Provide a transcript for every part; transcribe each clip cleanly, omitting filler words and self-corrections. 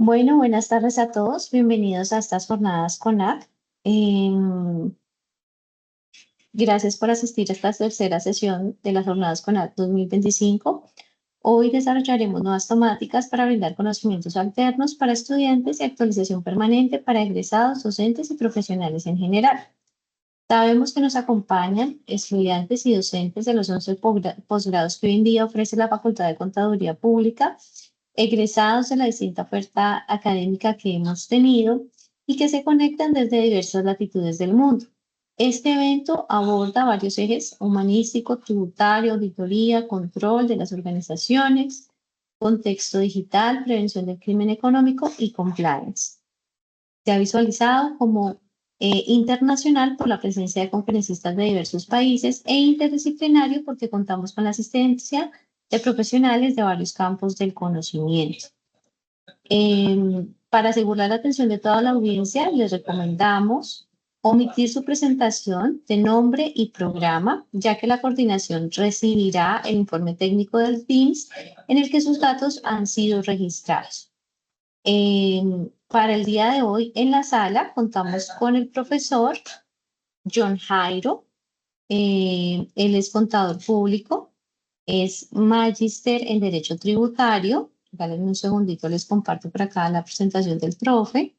Bueno, buenas tardes a todos. Bienvenidos a estas jornadas con AC. Em, Gracias por asistir a esta tercera sesión de las jornadas con AC 2025. Hoy desarrollaremos nuevas temáticas para brindar conocimientos alternos para estudiantes y actualización permanente para egresados, docentes y profesionales en general. Sabemos que nos acompañan estudiantes y docentes de los 11 posgrados que hoy en día ofrece la Facultad de Contaduría Pública, egresados de la distinta oferta académica que hemos tenido y que se conectan desde diversas latitudes del mundo. Este evento aborda varios ejes: humanístico, tributario, auditoría, control de las organizaciones, contexto digital, prevención del crimen económico y compliance. Se ha visualizado como internacional por la presencia de conferencistas de diversos países e interdisciplinario porque contamos con la asistencia de profesionales de varios campos del conocimiento. Para asegurar la atención de toda la audiencia, les recomendamos omitir su presentación de nombre y programa, ya que la coordinación recibirá el informe técnico del Teams en el que sus datos han sido registrados. Para el día de hoy en la sala contamos con el profesor John Jairo. Él es contador público, es magíster en Derecho Tributario. Dale un segundito, les comparto por acá la presentación del profe.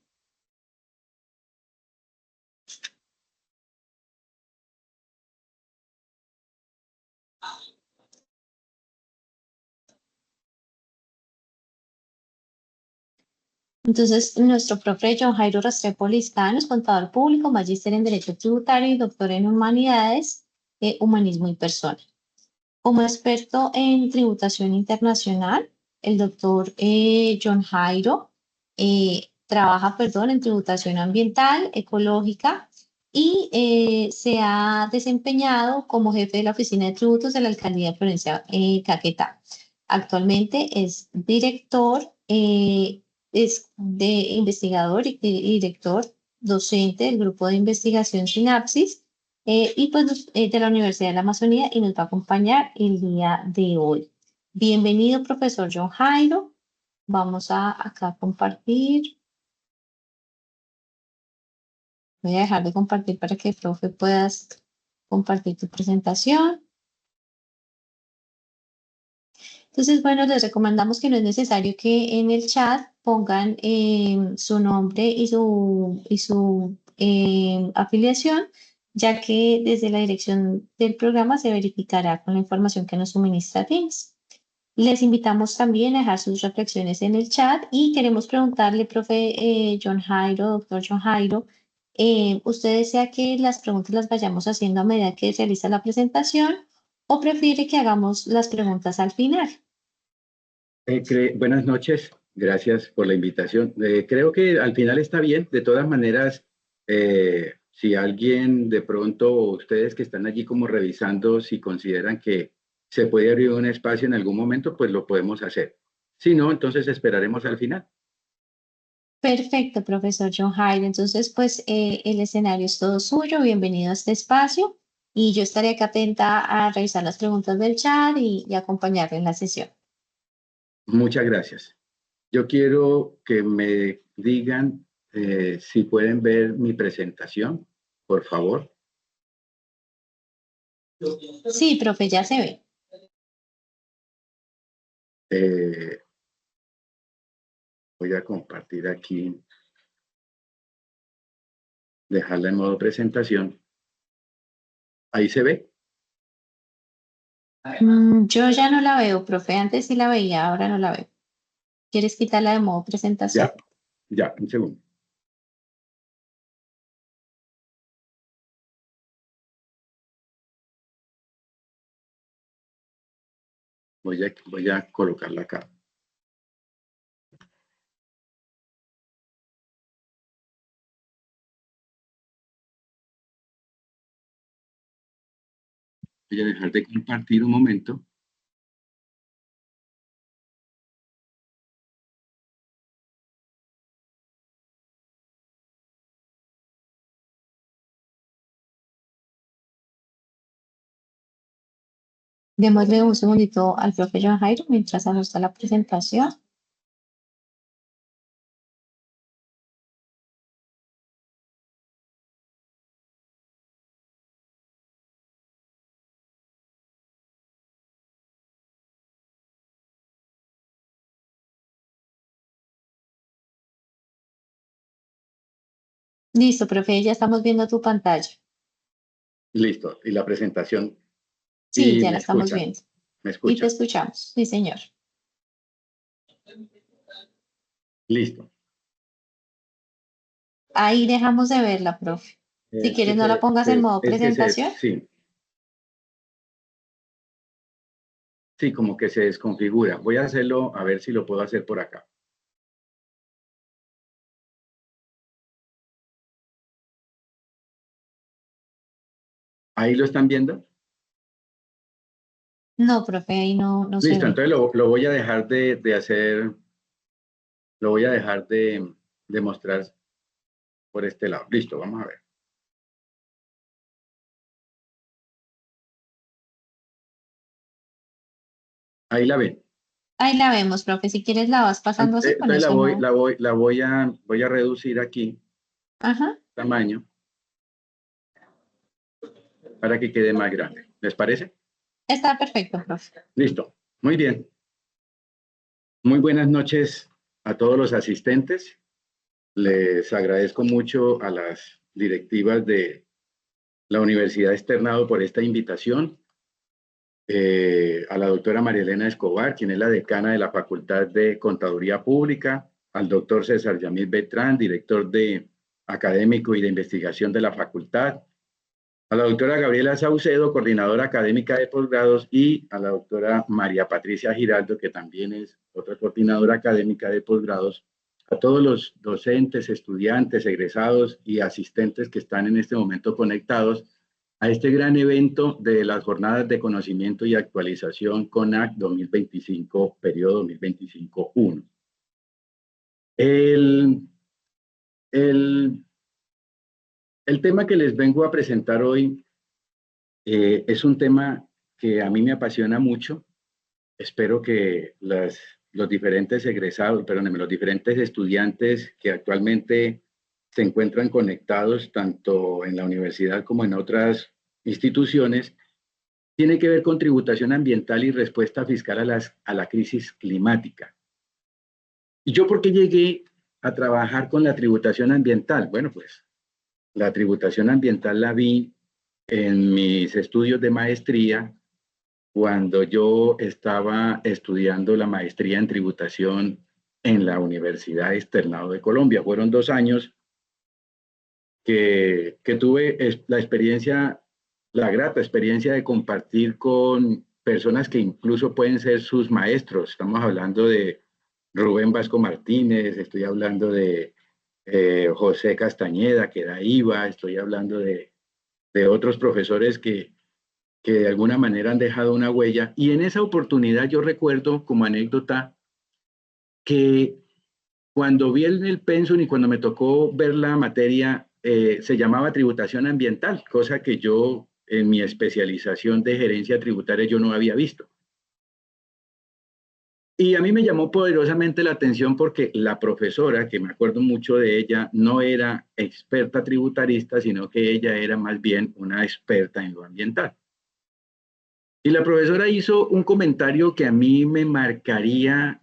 Entonces, nuestro profe John Jairo Restrepo Liscano es contador público, magíster en Derecho Tributario y doctor en Humanidades, Humanismo y Persona. Como experto en tributación internacional, el doctor John Jairo trabaja, en tributación ambiental, ecológica y se ha desempeñado como jefe de la Oficina de Tributos de la Alcaldía de Florencia, Caquetá. Actualmente es director, es de investigador y director docente del Grupo de Investigación Sinapsis de la Universidad de la Amazonía, y nos va a acompañar el día de hoy. Bienvenido, profesor John Jairo. Vamos a acá compartir. Voy a dejar de compartir para que, profe, puedas compartir tu presentación. Entonces, bueno, les recomendamos que no es necesario que en el chat pongan su nombre y su afiliación, ya que desde la dirección del programa se verificará con la información que nos suministra Teams. Les invitamos también a dejar sus reflexiones en el chat y queremos preguntarle, profe John Jairo, doctor John Jairo, ¿usted desea que las preguntas las vayamos haciendo a medida que realiza la presentación o prefiere que hagamos las preguntas al final? Buenas noches, gracias por la invitación. Creo que al final está bien. De todas maneras, si alguien de pronto, ustedes que están allí como revisando, si consideran que se puede abrir un espacio en algún momento, pues lo podemos hacer. Si no, entonces esperaremos al final. Perfecto, profesor John Hyde. Entonces, pues el escenario es todo suyo. Bienvenido a este espacio y yo estaré acá atenta a revisar las preguntas del chat y acompañarle en la sesión. Muchas gracias. Yo quiero que me digan si pueden ver mi presentación, por favor. Sí, profe, ya se ve. Eh, Voy a compartir aquí, dejarla en modo presentación. Ahí se ve. Yo ya no la veo, profe. Antes sí la veía, ahora no la veo. ¿Quieres quitarla de modo presentación? Ya, ya, un segundo. Voy a colocarla acá. Voy a dejar de compartir un momento. Démosle un segundito al profe John Jairo mientras ajusta la presentación. Listo, profe, ya estamos viendo tu pantalla. Listo. Y la presentación. Sí, Y ya me la estamos escuchan. viendo. Me Y te escuchan. escuchamos. Sí, señor. Listo. Ahí dejamos de verla, profe. Si Es que quieres, no la pongas en modo presentación. sí, sí, como que se desconfigura. Voy a hacerlo, a ver si lo puedo hacer por acá. ¿Ahí lo están viendo? No, profe, ahí no se Listo, ve. entonces lo voy a dejar de hacer, lo voy a dejar de mostrar por este lado. Listo, vamos a ver. Ahí la ven. Ahí la vemos, profe. Si quieres, la vas pasando así, con Entonces eso no. voy a reducir aquí Ajá. tamaño para que quede más grande. ¿Les parece? Está perfecto, profe. Listo. Muy bien. Muy buenas noches a todos los asistentes. Les agradezco mucho a las directivas de la Universidad Externado por esta invitación. A la doctora María Elena Escobar, quien es la decana de la Facultad de Contaduría Pública, al doctor César Yamil Beltrán, director de académico y de investigación de la facultad, a la doctora Gabriela Saucedo, coordinadora académica de posgrados, y a la doctora María Patricia Giraldo, que también es otra coordinadora académica de posgrados, a todos los docentes, estudiantes, egresados y asistentes que están en este momento conectados a este gran evento de las jornadas de conocimiento y actualización CONAC 2025, periodo 2025-1. El, el, el tema que les vengo a presentar hoy es un tema que a mí me apasiona mucho. Espero que los diferentes egresados, perdónenme, los diferentes estudiantes que actualmente se encuentran conectados tanto en la universidad como en otras instituciones, tiene que ver con tributación ambiental y respuesta fiscal a la crisis climática. ¿Y yo por qué llegué a trabajar con la tributación ambiental? Bueno, pues la tributación ambiental la vi en mis estudios de maestría cuando yo estaba estudiando la maestría en tributación en la Universidad Externado de Colombia. Fueron 2 años que tuve la experiencia, la grata experiencia de compartir con personas que incluso pueden ser sus maestros. Estamos hablando de Rubén Vasco Martínez, estoy hablando de José Castañeda, que da IVA, estoy hablando de otros profesores que de alguna manera han dejado una huella. Y en esa oportunidad yo recuerdo como anécdota que cuando vi el pensum y cuando me tocó ver la materia, se llamaba tributación ambiental, cosa que yo en mi especialización de gerencia tributaria yo no había visto. Y a mí me llamó poderosamente la atención porque la profesora, que me acuerdo mucho de ella, no era experta tributarista, sino que ella era más bien una experta en lo ambiental. Y la profesora hizo un comentario que a mí me marcaría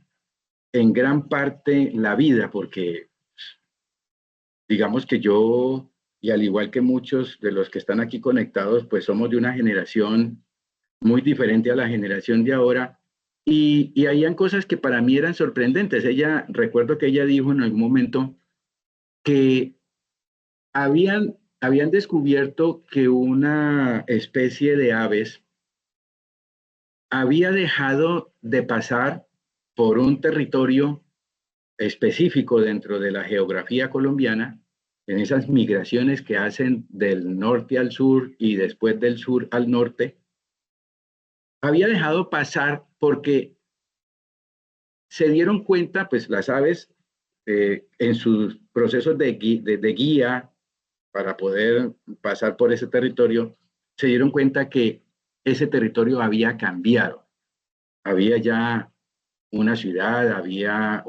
en gran parte la vida, porque digamos que yo, y al igual que muchos de los que están aquí conectados, pues somos de una generación muy diferente a la generación de ahora, y habían cosas que para mí eran sorprendentes. Recuerdo que ella dijo en algún momento que habían descubierto que una especie de aves había dejado de pasar por un territorio específico dentro de la geografía colombiana, en esas migraciones que hacen del norte al sur y después del sur al norte, había dejado pasar porque se dieron cuenta, pues las aves, en sus procesos de guía para poder pasar por ese territorio, se dieron cuenta que ese territorio había cambiado. Había ya una ciudad, había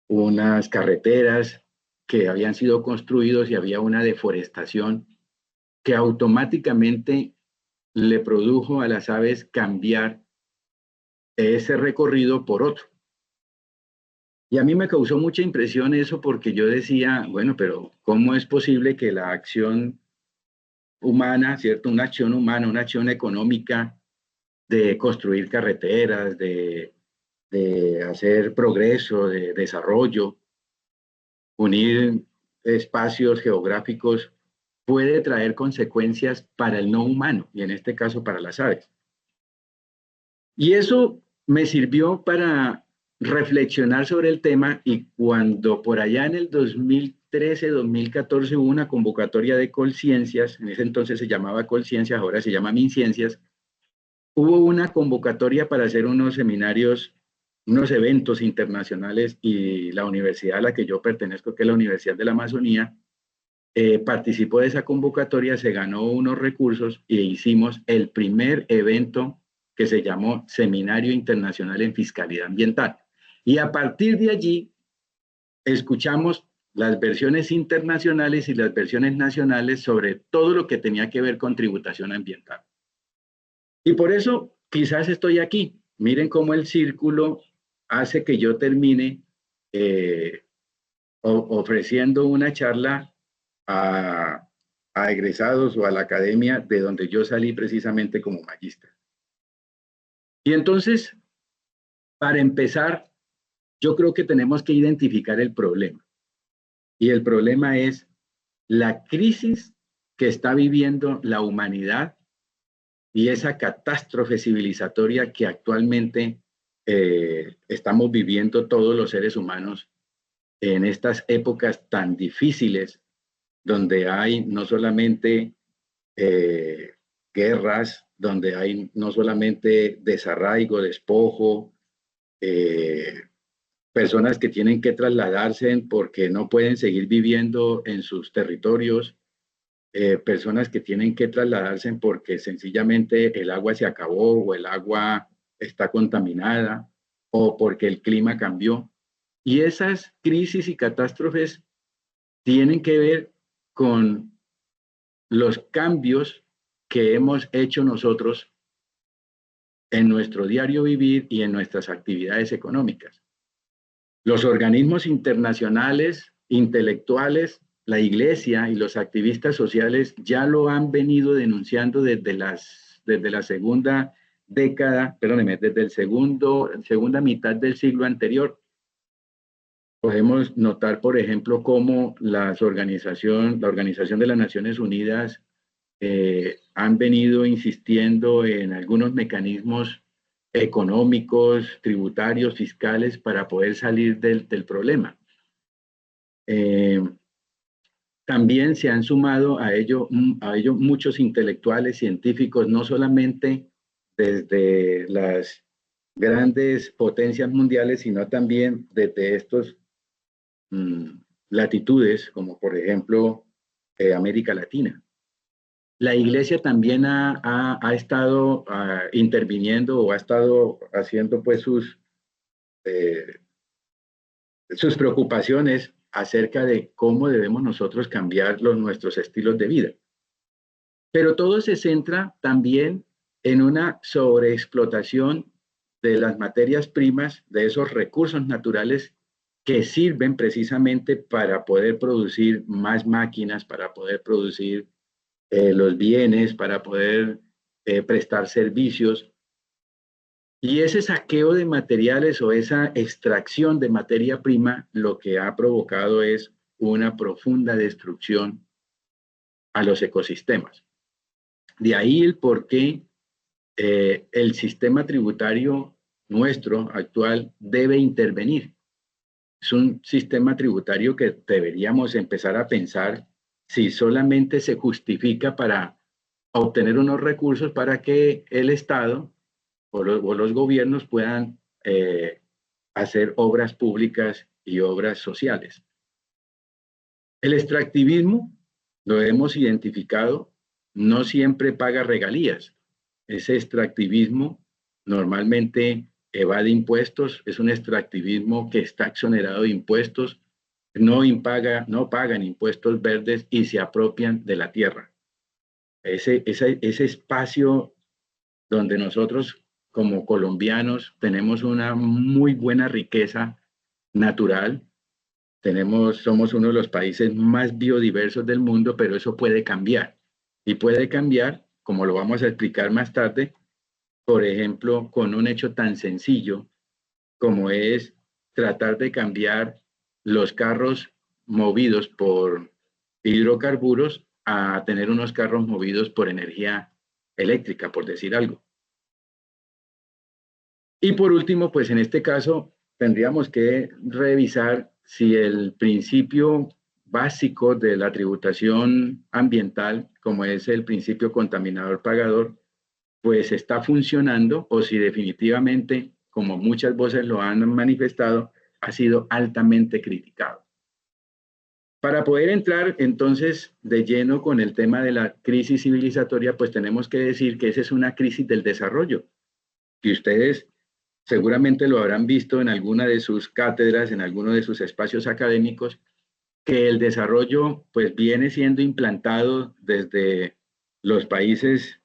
unas carreteras que habían sido construidos y había una deforestación que automáticamente le produjo a las aves cambiar ese recorrido por otro. Y a mí me causó mucha impresión eso porque yo decía, bueno, pero ¿cómo es posible que la acción humana, ¿cierto? Una acción humana, una acción económica de construir carreteras, de hacer progreso, de desarrollo, unir espacios geográficos, puede traer consecuencias para el no humano y en este caso para las aves? Y eso me sirvió para reflexionar sobre el tema y cuando por allá en el 2013, 2014 hubo una convocatoria de Colciencias, en ese entonces se llamaba Colciencias, ahora se llama MinCiencias, hubo una convocatoria para hacer unos seminarios, unos eventos internacionales y la universidad a la que yo pertenezco, que es la Universidad de la Amazonía, participó de esa convocatoria, se ganó unos recursos e hicimos el primer evento que se llamó Seminario Internacional en Fiscalidad Ambiental. Y a partir de allí escuchamos las versiones internacionales y las versiones nacionales sobre todo lo que tenía que ver con tributación ambiental. Y por eso quizás estoy aquí. Miren cómo el círculo hace que yo termine eh, ofreciendo una charla a, a egresados o a la academia de donde yo salí precisamente como magíster. Y entonces, para empezar, yo creo que tenemos que identificar el problema. Y el problema es la crisis que está viviendo la humanidad y esa catástrofe civilizatoria que actualmente estamos viviendo todos los seres humanos en estas épocas tan difíciles donde hay no solamente eh, guerras, donde hay no solamente desarraigo, despojo, eh, personas que tienen que trasladarse porque no pueden seguir viviendo en sus territorios, personas que tienen que trasladarse porque sencillamente el agua se acabó o el agua está contaminada o porque el clima cambió. Y esas crisis y catástrofes tienen que ver con los cambios que hemos hecho nosotros en nuestro diario vivir y en nuestras actividades económicas. Los organismos internacionales, intelectuales, la iglesia y los activistas sociales ya lo han venido denunciando desde la segunda década, perdóneme, desde segunda mitad del siglo anterior. Podemos notar, por ejemplo, cómo la Organización de las Naciones Unidas han venido insistiendo en algunos mecanismos económicos, tributarios, fiscales para poder salir del problema. También se han sumado a ello muchos intelectuales, científicos, no solamente desde las grandes potencias mundiales, sino también desde estos latitudes, como por ejemplo América Latina. La iglesia también ha estado interviniendo o ha estado haciendo pues eh, sus preocupaciones acerca de cómo debemos nosotros cambiar nuestros estilos de vida. Pero todo se centra también en una sobreexplotación de las materias primas, de esos recursos naturales que sirven precisamente para poder producir más máquinas, para poder producir los bienes, para poder prestar servicios. Y ese saqueo de materiales o esa extracción de materia prima lo que ha provocado es una profunda destrucción a los ecosistemas. De ahí el por qué el sistema tributario nuestro actual debe intervenir. Es un sistema tributario que deberíamos empezar a pensar si solamente se justifica para obtener unos recursos para que el Estado o los gobiernos puedan hacer obras públicas y obras sociales. El extractivismo, lo hemos identificado, no siempre paga regalías. Ese extractivismo normalmente evade impuestos, es un extractivismo que está exonerado de impuestos, no pagan impuestos verdes y se apropian de la tierra. Ese espacio donde nosotros como colombianos tenemos una muy buena riqueza natural. Somos uno de los países más biodiversos del mundo, pero eso puede cambiar. Y puede cambiar, como lo vamos a explicar más tarde, por ejemplo, con un hecho tan sencillo como es tratar de cambiar los carros movidos por hidrocarburos a tener unos carros movidos por energía eléctrica, por decir algo. Y por último, pues en este caso tendríamos que revisar si el principio básico de la tributación ambiental, como es el principio contaminador pagador, pues está funcionando o si definitivamente, como muchas voces lo han manifestado, ha sido altamente criticado. Para poder entrar entonces de lleno con el tema de la crisis civilizatoria, pues tenemos que decir que esa es una crisis del desarrollo, que ustedes seguramente lo habrán visto en alguna de sus cátedras, en alguno de sus espacios académicos, que el desarrollo pues viene siendo implantado desde los países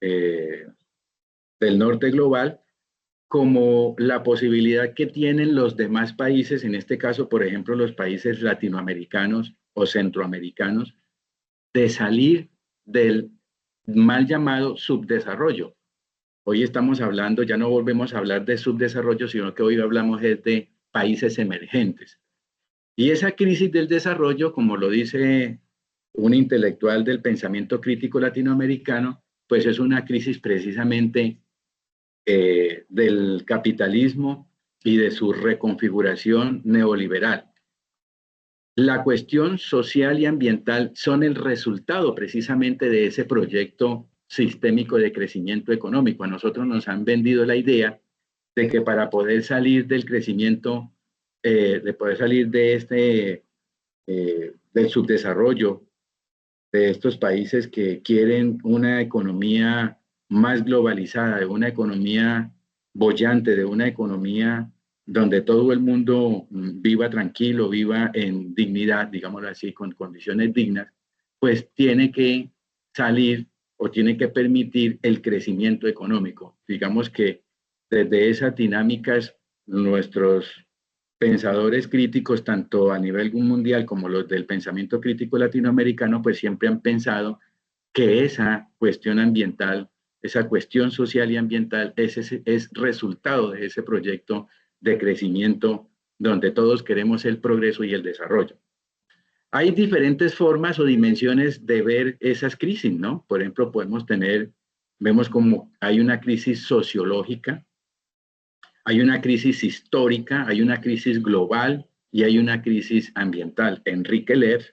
del norte global como la posibilidad que tienen los demás países, en este caso, por ejemplo, los países latinoamericanos o centroamericanos, de salir del mal llamado subdesarrollo. Hoy estamos hablando, ya no volvemos a hablar de subdesarrollo, sino que hoy hablamos de países emergentes. Y esa crisis del desarrollo, como lo dice un intelectual del pensamiento crítico latinoamericano, pues es una crisis precisamente del capitalismo y de su reconfiguración neoliberal. La cuestión social y ambiental son el resultado precisamente de ese proyecto sistémico de crecimiento económico. A nosotros nos han vendido la idea de que para poder salir del crecimiento, de poder salir de del subdesarrollo de estos países que quieren una economía más globalizada, de una economía bollante, de una economía donde todo el mundo viva tranquilo, viva en dignidad, digámoslo así, con condiciones dignas, pues tiene que salir o tiene que permitir el crecimiento económico. Digamos que desde esas dinámicas nuestros pensadores críticos, tanto a nivel mundial como los del pensamiento crítico latinoamericano, pues siempre han pensado que esa cuestión ambiental, esa cuestión social y ambiental es resultado de ese proyecto de crecimiento donde todos queremos el progreso y el desarrollo. Hay diferentes formas o dimensiones de ver esas crisis, ¿no? Por ejemplo, vemos como hay una crisis sociológica, hay una crisis histórica, hay una crisis global y hay una crisis ambiental. Enrique Leff,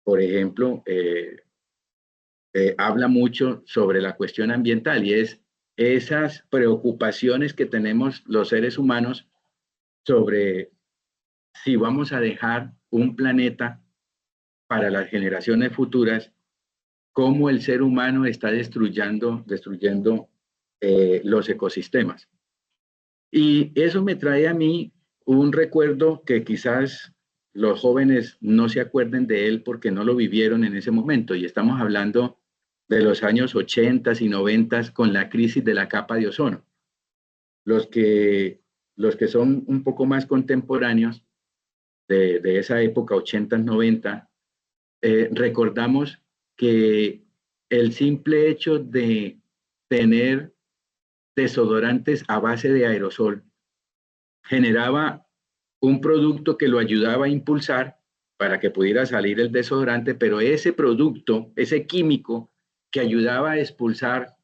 por ejemplo, habla mucho sobre la cuestión ambiental y es esas preocupaciones que tenemos los seres humanos sobre si vamos a dejar un planeta para las generaciones futuras, cómo el ser humano está destruyendo los ecosistemas. Y eso me trae a mí un recuerdo que quizás los jóvenes no se acuerden de él porque no lo vivieron en ese momento. Y estamos hablando de los años 80 y 90 con la crisis de la capa de ozono. Los que, los que son un poco más contemporáneos de esa época, 80, 90, recordamos que el simple hecho de tener desodorantes a base de aerosol generaba un producto que lo ayudaba a impulsar para que pudiera salir el desodorante, pero ese producto, ese químico que ayudaba a expulsar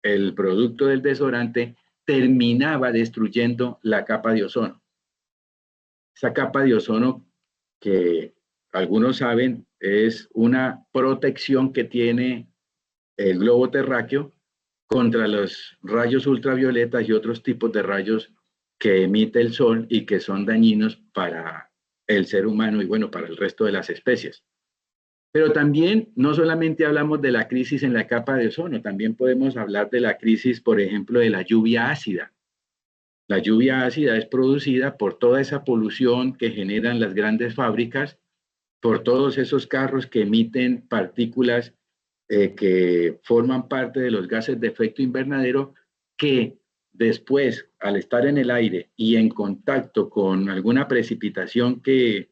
el producto del desodorante, terminaba destruyendo la capa de ozono. Esa capa de ozono que algunos saben es una protección que tiene el globo terráqueo contra los rayos ultravioletas y otros tipos de rayos que emite el sol y que son dañinos para el ser humano y bueno, para el resto de las especies. Pero también no solamente hablamos de la crisis en la capa de ozono, también podemos hablar de la crisis, por ejemplo, de la lluvia ácida. La lluvia ácida es producida por toda esa polución que generan las grandes fábricas, por todos esos carros que emiten partículas que forman parte de los gases de efecto invernadero que después, al estar en el aire y en contacto con alguna precipitación que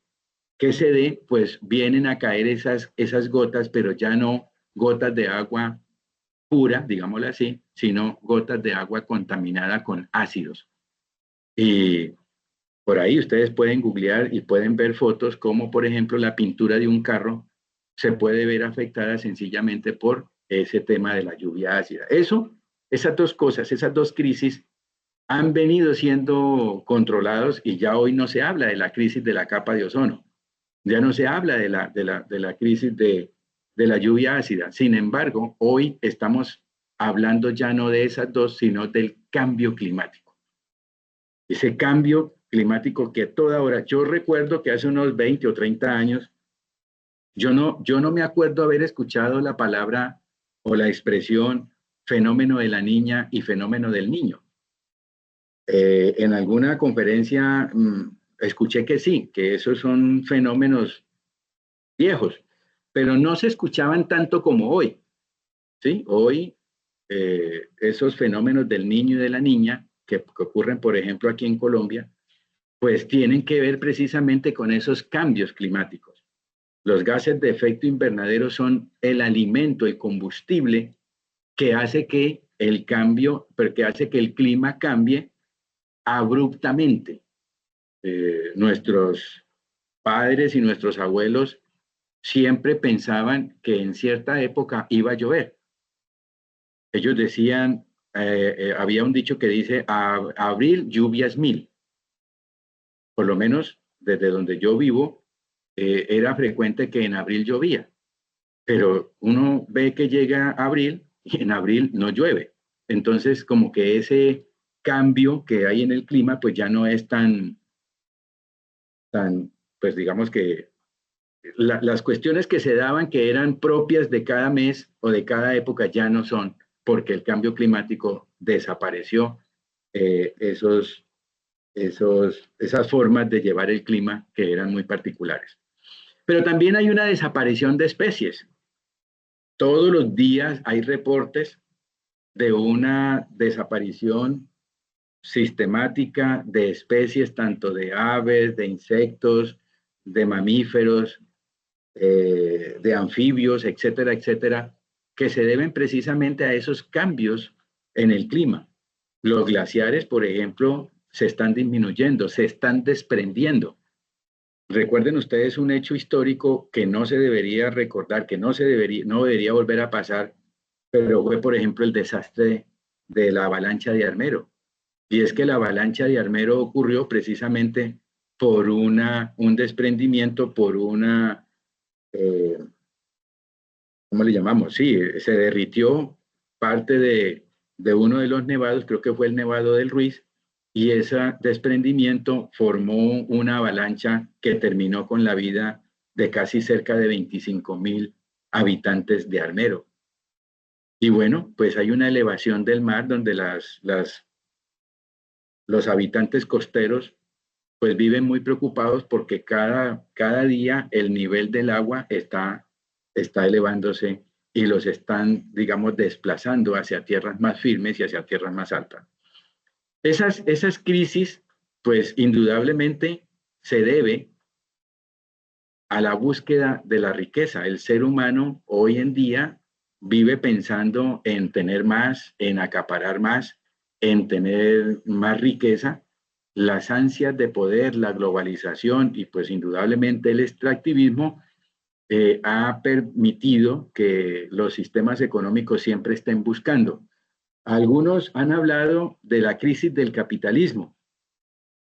se dé, pues vienen a caer esas gotas, pero ya no gotas de agua pura, digámoslo así, sino gotas de agua contaminada con ácidos. Y por ahí ustedes pueden googlear y pueden ver fotos como, por ejemplo, la pintura de un carro se puede ver afectada sencillamente por ese tema de la lluvia ácida. Esas dos cosas, esas dos crisis han venido siendo controlados y ya hoy no se habla de la crisis de la capa de ozono, ya no se habla de la crisis de la lluvia ácida. Sin embargo, hoy estamos hablando ya no de esas dos, sino del cambio climático. Ese cambio climático que a toda hora, yo recuerdo que hace unos 20 o 30 años, yo no me acuerdo haber escuchado la palabra o la expresión fenómeno de la niña y fenómeno del niño. En alguna conferencia escuché que sí, que esos son fenómenos viejos, pero no se escuchaban tanto como hoy, ¿sí? Hoy esos fenómenos del niño y de la niña que ocurren, por ejemplo, aquí en Colombia, pues tienen que ver precisamente con esos cambios climáticos. Los gases de efecto invernadero son el alimento, el combustible que hace que el cambio, que hace que el clima cambie abruptamente. Nuestros padres y nuestros abuelos siempre pensaban que en cierta época iba a llover. Ellos decían, había un dicho que dice, abril lluvias mil. Por lo menos desde donde yo vivo, era frecuente que en abril llovía, pero uno ve que llega abril y en abril no llueve. Entonces, como que ese cambio que hay en el clima, pues ya no es pues digamos que las cuestiones que se daban que eran propias de cada mes o de cada época ya no son, porque el cambio climático desapareció esas formas de llevar el clima que eran muy particulares. Pero también hay una desaparición de especies. Todos los días hay reportes de una desaparición sistemática de especies, tanto de aves, de insectos, de mamíferos, de anfibios, etcétera, etcétera, que se deben precisamente a esos cambios en el clima. Los glaciares, por ejemplo, se están disminuyendo, se están desprendiendo. Recuerden ustedes un hecho histórico que no se debería recordar, que no debería volver a pasar, pero fue, por ejemplo, el desastre de la avalancha de Armero. Y es que la avalancha de Armero ocurrió precisamente por un desprendimiento, por eh, ¿cómo le llamamos? Sí, se derritió parte de uno de los nevados, creo que fue el Nevado del Ruiz, y ese desprendimiento formó una avalancha que terminó con la vida de casi cerca de 25,000 habitantes de Armero. Y bueno, pues hay una elevación del mar donde los habitantes costeros pues viven muy preocupados porque cada día el nivel del agua está elevándose y los están, digamos, desplazando hacia tierras más firmes y hacia tierras más altas. Esas crisis, pues indudablemente se debe a la búsqueda de la riqueza. El ser humano hoy en día vive pensando en tener más, en acaparar más, en tener más riqueza. Las ansias de poder, la globalización y pues indudablemente el extractivismo ha permitido que los sistemas económicos siempre estén buscando. Algunos han hablado de la crisis del capitalismo.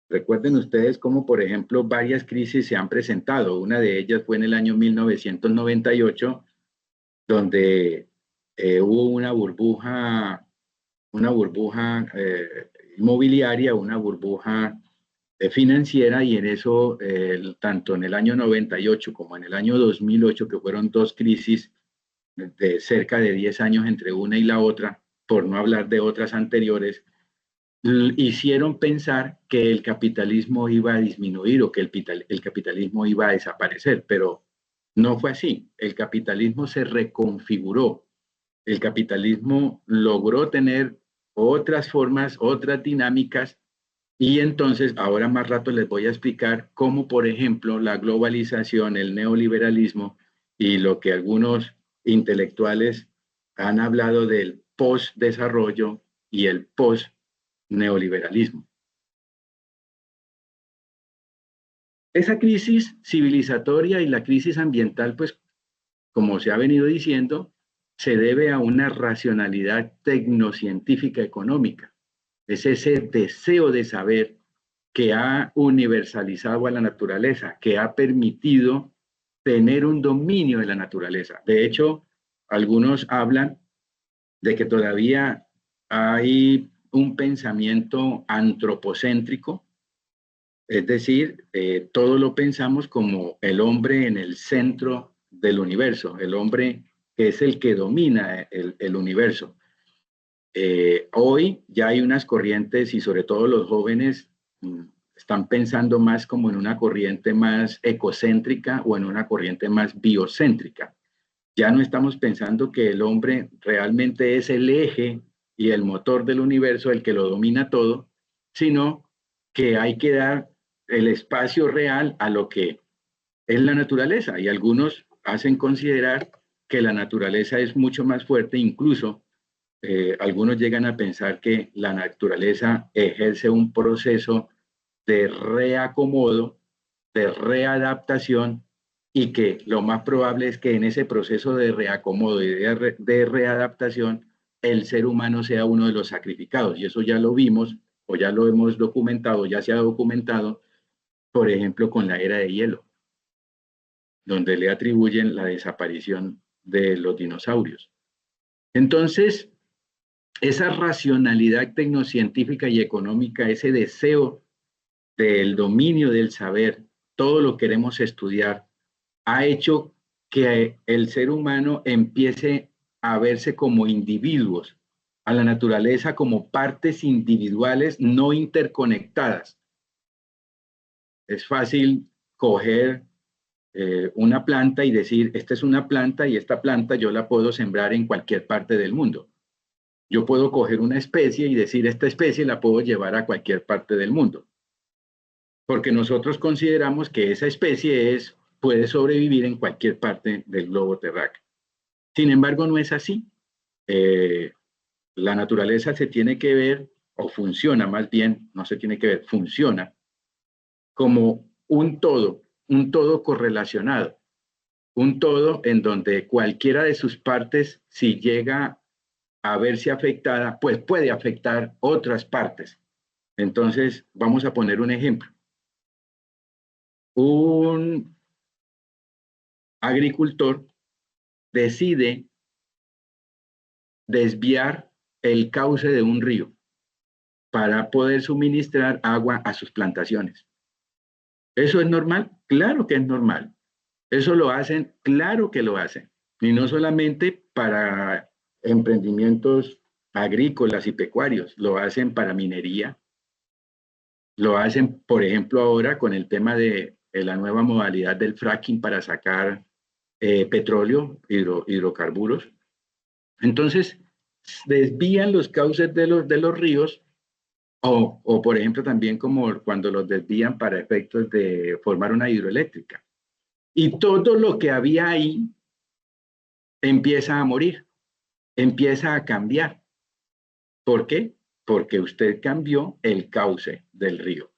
Recuerden ustedes cómo, por ejemplo, varias crisis se han presentado. Una de ellas fue en el año 1998, donde hubo una burbuja inmobiliaria, una burbuja financiera, y en eso, tanto en el año 98 como en el año 2008, que fueron dos crisis de cerca de 10 años entre una y la otra, por no hablar de otras anteriores, hicieron pensar que el capitalismo iba a disminuir o que el capitalismo iba a desaparecer, pero no fue así. El capitalismo se reconfiguró. El capitalismo logró tener otras formas, otras dinámicas, y entonces ahora más rato les voy a explicar cómo, por ejemplo, la globalización, el neoliberalismo y lo que algunos intelectuales han hablado del post-desarrollo y el post-neoliberalismo. Esa crisis civilizatoria y la crisis ambiental, pues, como se ha venido diciendo, se debe a una racionalidad tecnocientífica económica. Es ese deseo de saber que ha universalizado a la naturaleza, que ha permitido tener un dominio de la naturaleza. De hecho, algunos hablan de que todavía hay un pensamiento antropocéntrico, es decir, todo lo pensamos como el hombre en el centro del universo, el hombre que es el que domina el universo. Hoy ya hay unas corrientes y sobre todo los jóvenes están pensando más como en una corriente más ecocéntrica o en una corriente más biocéntrica. Ya no estamos pensando que el hombre realmente es el eje y el motor del universo, el que lo domina todo, sino que hay que dar el espacio real a lo que es la naturaleza. Y algunos hacen considerar que la naturaleza es mucho más fuerte, incluso algunos llegan a pensar que la naturaleza ejerce un proceso de reacomodo, de readaptación, y que lo más probable es que en ese proceso de reacomodo y de readaptación el ser humano sea uno de los sacrificados. Y eso ya lo vimos o ya lo hemos documentado, ya se ha documentado, por ejemplo, con la era de hielo, donde le atribuyen la desaparición de los dinosaurios. Entonces, esa racionalidad tecnocientífica y económica, ese deseo del dominio del saber, todo lo queremos estudiar, ha hecho que el ser humano empiece a verse como individuos, a la naturaleza como partes individuales no interconectadas. Es fácil coger una planta y decir, esta es una planta y esta planta yo la puedo sembrar en cualquier parte del mundo. Yo puedo coger una especie y decir, esta especie la puedo llevar a cualquier parte del mundo, porque nosotros consideramos que esa especie puede sobrevivir en cualquier parte del globo terráqueo. Sin embargo, no es así. La naturaleza se tiene que ver, o funciona más bien, no se tiene que ver, funciona como un todo correlacionado, un todo en donde cualquiera de sus partes, si llega a verse afectada, pues puede afectar otras partes. Entonces, vamos a poner un ejemplo. Un agricultor decide desviar el cauce de un río para poder suministrar agua a sus plantaciones. ¿Eso es normal? Claro que es normal. ¿Eso lo hacen? Claro que lo hacen. Y no solamente para emprendimientos agrícolas y pecuarios, lo hacen para minería, lo hacen, por ejemplo, ahora con el tema de la nueva modalidad del fracking para sacar petróleo, hidrocarburos. Entonces, desvían los cauces de los ríos o, por ejemplo, también como cuando los desvían para efectos de formar una hidroeléctrica. Y todo lo que había ahí empieza a morir, empieza a cambiar. ¿Por qué? Porque usted cambió el cauce del río.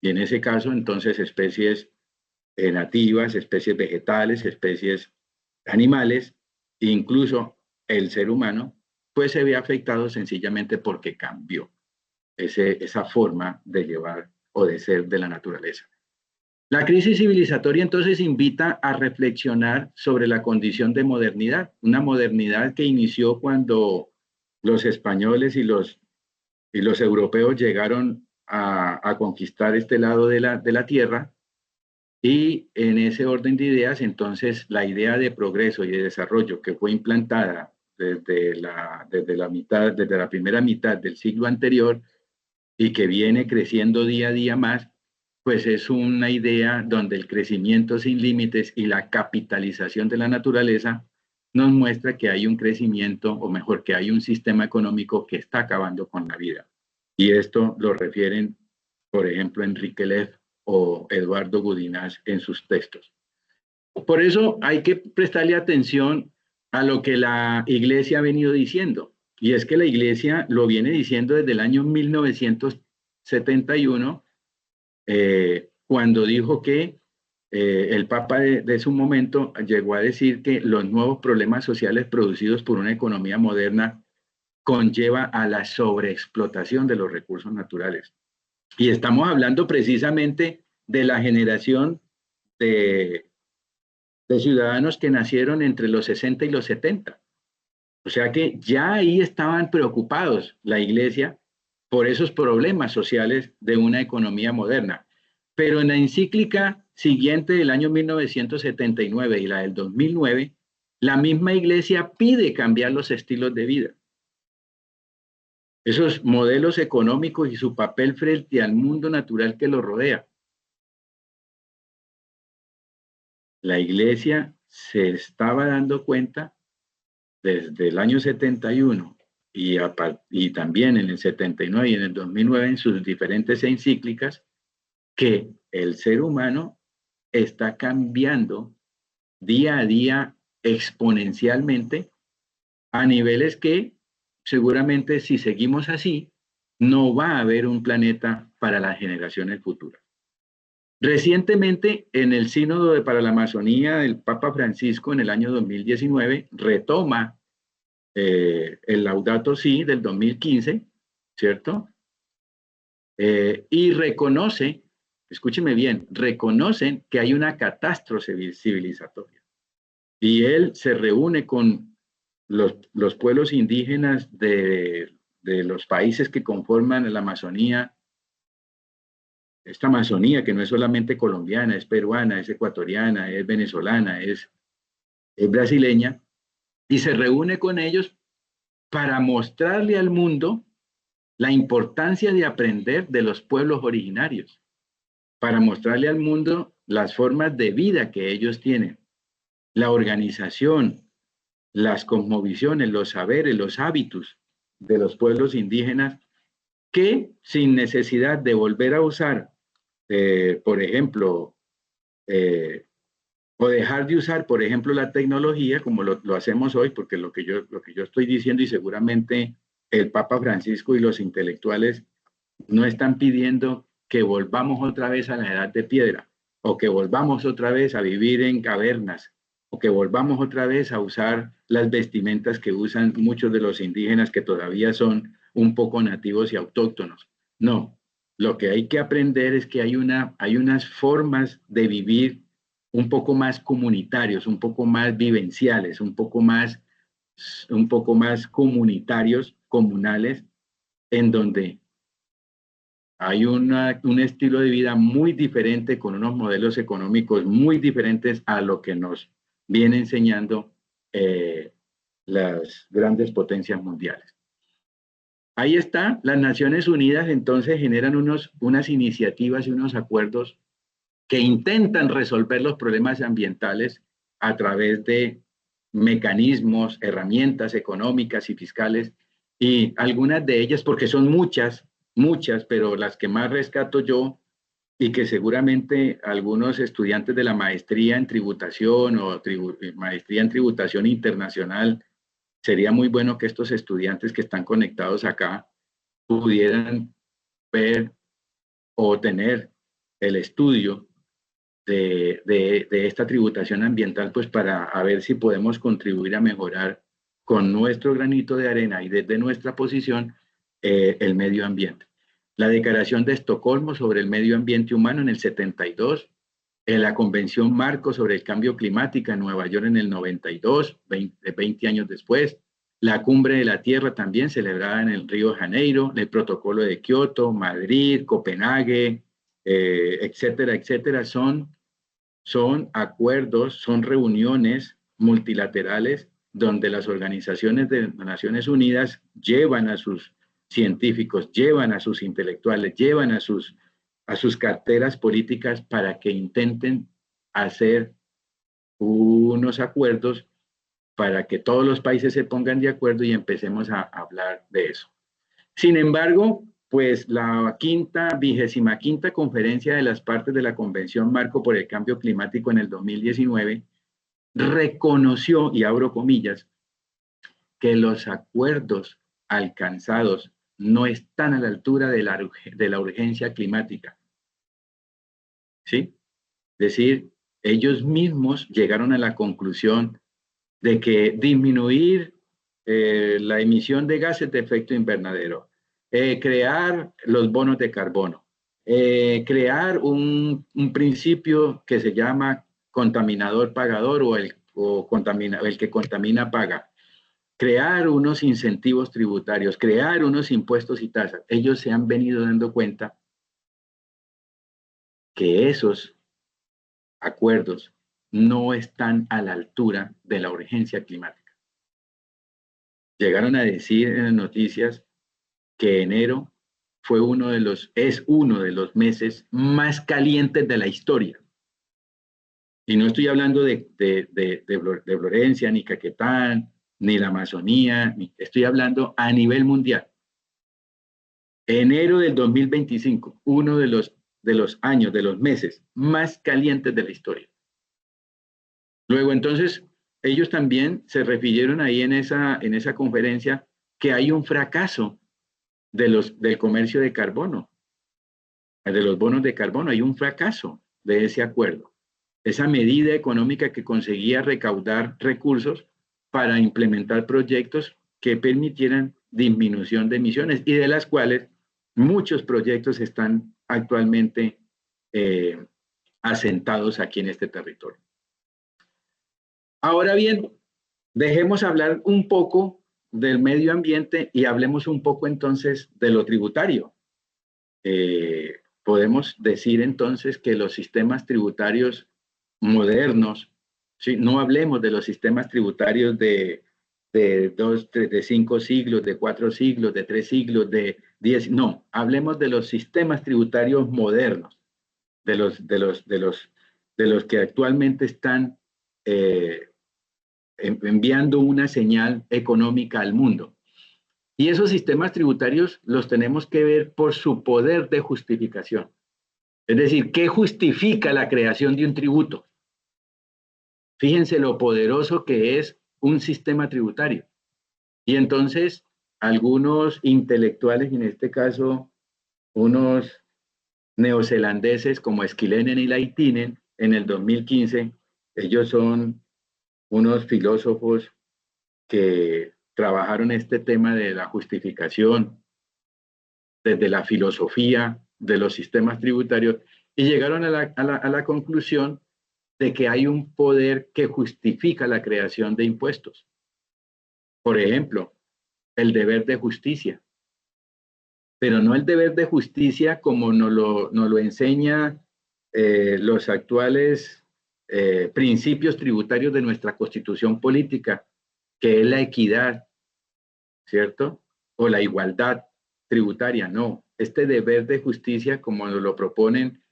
Y en ese caso, entonces, especies nativas, especies vegetales, especies animales, incluso el ser humano, pues se ve afectado sencillamente porque cambió esa forma de llevar o de ser de la naturaleza. La crisis civilizatoria entonces invita a reflexionar sobre la condición de modernidad, una modernidad que inició cuando los españoles y los europeos llegaron a conquistar este lado de la tierra, y en ese orden de ideas, entonces, la idea de progreso y de desarrollo que fue implantada desde la primera mitad del siglo anterior y que viene creciendo día a día más, pues es una idea donde el crecimiento sin límites y la capitalización de la naturaleza nos muestra que hay un crecimiento, o mejor, que hay un sistema económico que está acabando con la vida. Y esto lo refieren, por ejemplo, Enrique Leff o Eduardo Gudinás en sus textos. Por eso hay que prestarle atención a lo que la Iglesia ha venido diciendo. Y es que la Iglesia lo viene diciendo desde el año 1971, cuando dijo que el Papa de su momento llegó a decir que los nuevos problemas sociales producidos por una economía moderna conlleva a la sobreexplotación de los recursos naturales. Y estamos hablando precisamente de la generación de, de ciudadanos que nacieron entre los 60 y los 70. O sea que ya ahí estaban preocupados la Iglesia por esos problemas sociales de una economía moderna. Pero en la encíclica siguiente del año 1979 y la del 2009, la misma Iglesia pide cambiar los estilos de vida. Esos modelos económicos y su papel frente al mundo natural que lo rodea. La Iglesia se estaba dando cuenta desde el año 71 y también en el 79 y en el 2009 en sus diferentes encíclicas, que el ser humano está cambiando día a día exponencialmente a niveles que seguramente si seguimos así, no va a haber un planeta para las generaciones futuras. Recientemente, en el Sínodo para la Amazonía del Papa Francisco en el año 2019, retoma el Laudato Si del 2015, ¿cierto? Y reconoce, escúcheme bien, reconocen que hay una catástrofe civilizatoria. Y él se reúne con los pueblos indígenas de los países que conforman la Amazonía, esta Amazonía que no es solamente colombiana, es peruana, es ecuatoriana, es venezolana, es brasileña, y se reúne con ellos para mostrarle al mundo la importancia de aprender de los pueblos originarios, para mostrarle al mundo las formas de vida que ellos tienen, la organización, las cosmovisiones, los saberes, los hábitos de los pueblos indígenas, que sin necesidad de volver a usar, por ejemplo, o dejar de usar, por ejemplo, la tecnología, como lo hacemos hoy, porque lo que yo estoy diciendo y seguramente el Papa Francisco y los intelectuales no están pidiendo que volvamos otra vez a la edad de piedra, o que volvamos otra vez a vivir en cavernas, o que volvamos otra vez a usar las vestimentas que usan muchos de los indígenas que todavía son un poco nativos y autóctonos. No, lo que hay que aprender es que hay unas formas de vivir un poco más comunitarios, un poco más vivenciales, un poco más comunitarios, comunales, en donde hay un estilo de vida muy diferente, con unos modelos económicos muy diferentes a lo que nos viene enseñando las grandes potencias mundiales. Ahí está, las Naciones Unidas entonces generan unas iniciativas y unos acuerdos que intentan resolver los problemas ambientales a través de mecanismos, herramientas económicas y fiscales, y algunas de ellas, porque son muchas, pero las que más rescato yo y que seguramente algunos estudiantes de la maestría en tributación o maestría en tributación internacional, sería muy bueno que estos estudiantes que están conectados acá pudieran ver o tener el estudio de esta tributación ambiental, pues para a ver si podemos contribuir a mejorar con nuestro granito de arena y desde nuestra posición el medio ambiente. La Declaración de Estocolmo sobre el Medio Ambiente Humano en el 72, la Convención Marco sobre el Cambio Climático en Nueva York en el 92, 20 años después, la Cumbre de la Tierra también celebrada en el Río de Janeiro, el Protocolo de Kioto, Madrid, Copenhague, etcétera, etcétera, son acuerdos, son reuniones multilaterales donde las organizaciones de Naciones Unidas llevan a sus científicos, llevan a sus intelectuales, llevan a sus carteras políticas para que intenten hacer unos acuerdos para que todos los países se pongan de acuerdo y empecemos a hablar de eso. Sin embargo, pues la 25ª conferencia de las partes de la Convención Marco por el Cambio Climático en el 2019 reconoció, y abro comillas, que los acuerdos alcanzados no están a la altura de la urgencia climática. ¿Sí? Es decir, ellos mismos llegaron a la conclusión de que disminuir la emisión de gases de efecto invernadero, crear los bonos de carbono, crear un principio que se llama contaminador pagador o el que contamina paga, crear unos incentivos tributarios, crear unos impuestos y tasas. Ellos se han venido dando cuenta que esos acuerdos no están a la altura de la urgencia climática. Llegaron a decir en las noticias que enero es uno de los meses más calientes de la historia. Y no estoy hablando de Florencia, ni Caquetá, ni la Amazonía, estoy hablando a nivel mundial. Enero del 2025, uno de los años, de los meses más calientes de la historia. Luego, entonces, ellos también se refirieron ahí en esa conferencia que hay un fracaso del comercio de carbono, de los bonos de carbono, hay un fracaso de ese acuerdo. Esa medida económica que conseguía recaudar recursos para implementar proyectos que permitieran disminución de emisiones y de las cuales muchos proyectos están actualmente asentados aquí en este territorio. Ahora bien, dejemos hablar un poco del medio ambiente y hablemos un poco entonces de lo tributario. Podemos decir entonces que los sistemas tributarios modernos, ¿sí? No hablemos de los sistemas tributarios de 5 siglos, de 4 siglos, de 3 siglos, de 10, no, hablemos de los sistemas tributarios modernos, de los que actualmente están enviando una señal económica al mundo. Y esos sistemas tributarios los tenemos que ver por su poder de justificación. Es decir, ¿qué justifica la creación de un tributo? Fíjense lo poderoso que es un sistema tributario. Y entonces, algunos intelectuales, en este caso, unos neozelandeses como Skilenen y Laitinen, en el 2015, ellos son unos filósofos que trabajaron este tema de la justificación desde la filosofía de los sistemas tributarios y llegaron a la conclusión de que hay un poder que justifica la creación de impuestos. Por ejemplo, el deber de justicia. Pero no el deber de justicia como nos lo enseña los actuales principios tributarios de nuestra constitución política, que es la equidad, ¿cierto? O la igualdad tributaria, no. Este deber de justicia, como nos lo proponen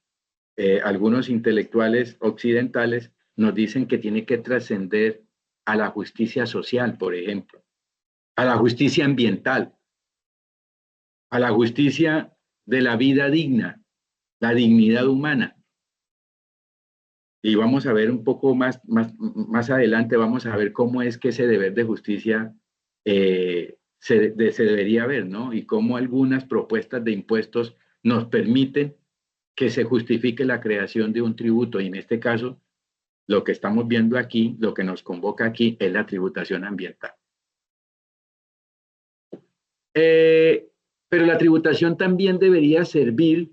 algunos intelectuales occidentales, nos dicen que tiene que trascender a la justicia social, por ejemplo, a la justicia ambiental, a la justicia de la vida digna, la dignidad humana. Y vamos a ver un poco más adelante, vamos a ver cómo es que ese deber de justicia se debería ver, ¿no? Y cómo algunas propuestas de impuestos nos permiten que se justifique la creación de un tributo. Y en este caso, lo que estamos viendo aquí, lo que nos convoca aquí, es la tributación ambiental. Pero la tributación también debería servir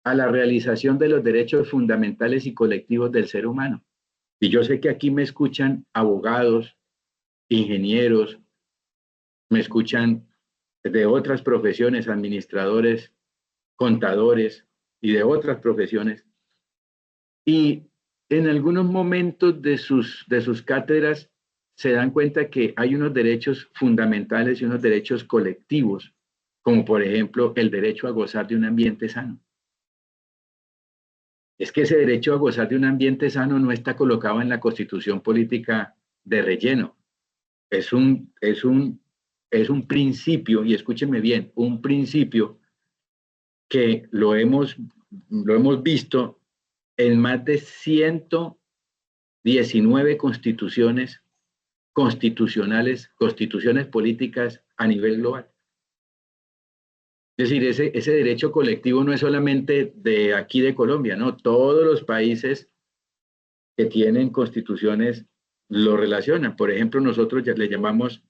a la realización de los derechos fundamentales y colectivos del ser humano. Y yo sé que aquí me escuchan abogados, ingenieros, me escuchan de otras profesiones, administradores, contadores y de otras profesiones. Y en algunos momentos de sus cátedras se dan cuenta que hay unos derechos fundamentales y unos derechos colectivos, como por ejemplo el derecho a gozar de un ambiente sano. Es que ese derecho a gozar de un ambiente sano no está colocado en la constitución política de relleno, es un principio, y escúchenme bien, un principio que lo hemos visto en más de 119 constituciones políticas a nivel global. Es decir, ese derecho colectivo no es solamente de aquí de Colombia, ¿no? Todos los países que tienen constituciones lo relacionan. Por ejemplo, nosotros ya le llamamos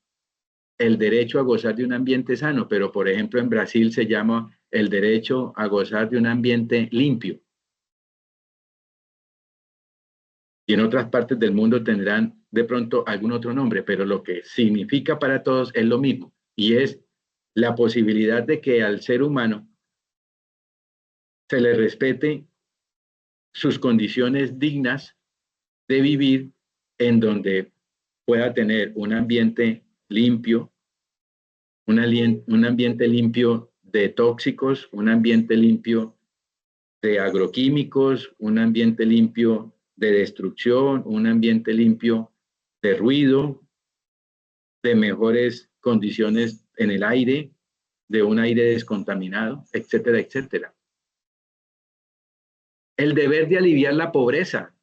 el derecho a gozar de un ambiente sano, pero por ejemplo en Brasil se llama el derecho a gozar de un ambiente limpio. Y en otras partes del mundo tendrán de pronto algún otro nombre, pero lo que significa para todos es lo mismo, y es la posibilidad de que al ser humano se le respete sus condiciones dignas de vivir, en donde pueda tener un ambiente limpio, un ambiente limpio de tóxicos, un ambiente limpio de agroquímicos, un ambiente limpio de destrucción, un ambiente limpio de ruido, de mejores condiciones en el aire, de un aire descontaminado, etcétera, etcétera. El deber de aliviar la pobreza.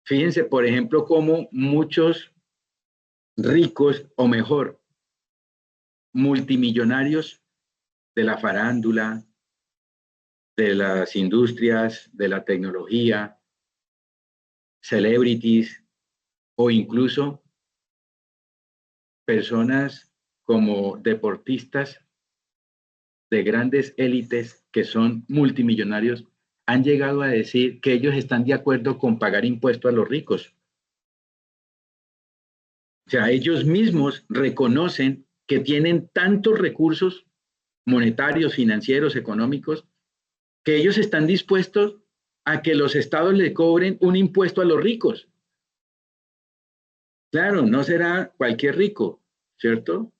Fíjense, por ejemplo, cómo muchos ricos, o mejor, multimillonarios de la farándula, de las industrias, de la tecnología, celebrities, o incluso personas como deportistas de grandes élites que son multimillonarios, han llegado a decir que ellos están de acuerdo con pagar impuestos a los ricos. O sea, ellos mismos reconocen que tienen tantos recursos monetarios, financieros, económicos, que ellos están dispuestos a que los estados le cobren un impuesto a los ricos. Claro, no será cualquier rico, ¿cierto?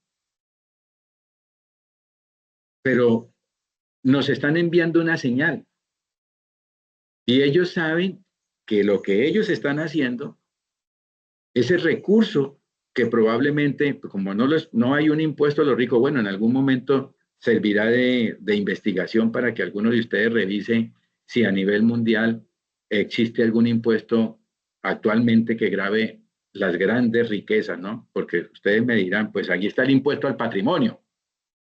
Pero nos están enviando una señal. Y ellos saben que lo que ellos están haciendo, ese recurso que probablemente, como no hay un impuesto a los ricos, bueno, en algún momento servirá de investigación para que algunos de ustedes revisen si a nivel mundial existe algún impuesto actualmente que grave las grandes riquezas, ¿no? Porque ustedes me dirán, pues aquí está el impuesto al patrimonio.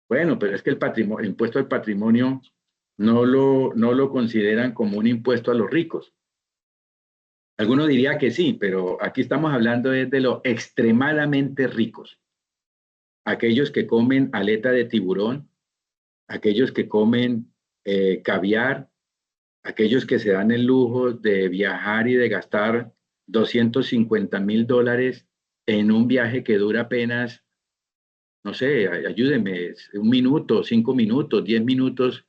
Bueno, pero es que el impuesto al patrimonio no lo consideran como un impuesto a los ricos. Alguno diría que sí, pero aquí estamos hablando de los extremadamente ricos. Aquellos que comen aleta de tiburón, aquellos que comen caviar, aquellos que se dan el lujo de viajar y de gastar $250,000 en un viaje que dura apenas, no sé, ayúdenme, 1 minuto, 5 minutos, 10 minutos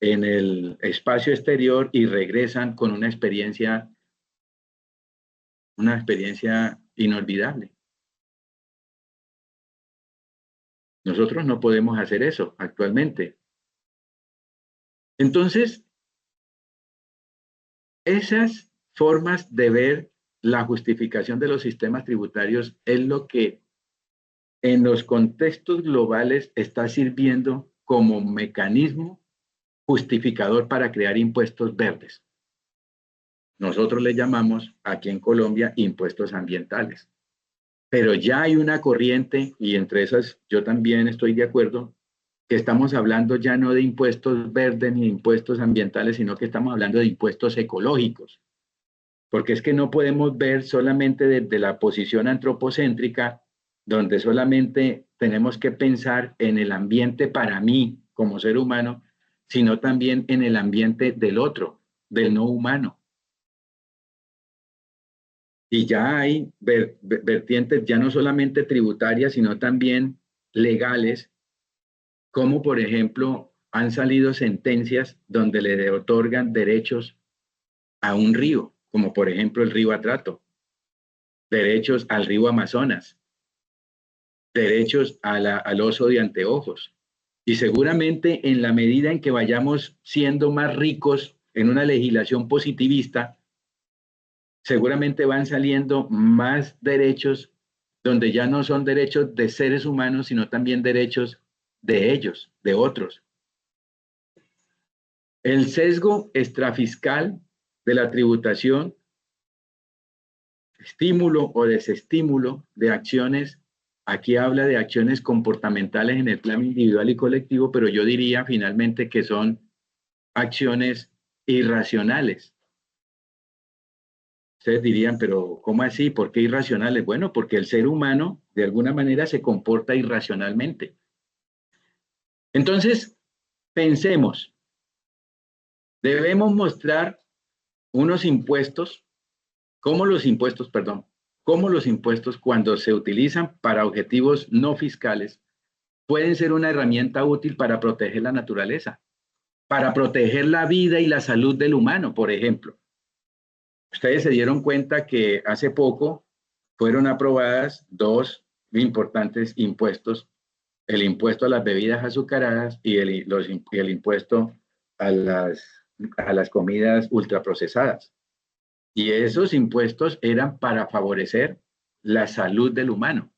en el espacio exterior y regresan con una experiencia inolvidable. Nosotros no podemos hacer eso actualmente. Entonces, esas formas de ver la justificación de los sistemas tributarios es lo que en los contextos globales está sirviendo como mecanismo justificador para crear impuestos verdes. Nosotros le llamamos aquí en Colombia impuestos ambientales. Pero ya hay una corriente, y entre esas yo también estoy de acuerdo, que estamos hablando ya no de impuestos verdes ni de impuestos ambientales, sino que estamos hablando de impuestos ecológicos. Porque es que no podemos ver solamente desde la posición antropocéntrica, donde solamente tenemos que pensar en el ambiente para mí como ser humano, sino también en el ambiente del otro, del no humano. Y ya hay vertientes ya no solamente tributarias, sino también legales, como por ejemplo han salido sentencias donde le otorgan derechos a un río, como por ejemplo el río Atrato, derechos al río Amazonas, derechos al oso de anteojos. Y seguramente en la medida en que vayamos siendo más ricos en una legislación positivista, seguramente van saliendo más derechos donde ya no son derechos de seres humanos, sino también derechos de ellos, de otros. El sesgo extrafiscal de la tributación, estímulo o desestímulo de acciones, aquí habla de acciones comportamentales en el plano individual y colectivo, pero yo diría finalmente que son acciones irracionales. Ustedes dirían, pero ¿cómo así? ¿Por qué irracionales? Bueno, porque el ser humano de alguna manera se comporta irracionalmente. Entonces, pensemos, debemos mostrar unos impuestos, cómo los impuestos, cuando se utilizan para objetivos no fiscales, pueden ser una herramienta útil para proteger la naturaleza, para proteger la vida y la salud del humano, por ejemplo. Ustedes se dieron cuenta que hace poco fueron aprobadas dos importantes impuestos, el impuesto a las bebidas azucaradas y el impuesto a las comidas ultraprocesadas. Y esos impuestos eran para favorecer la salud del humano.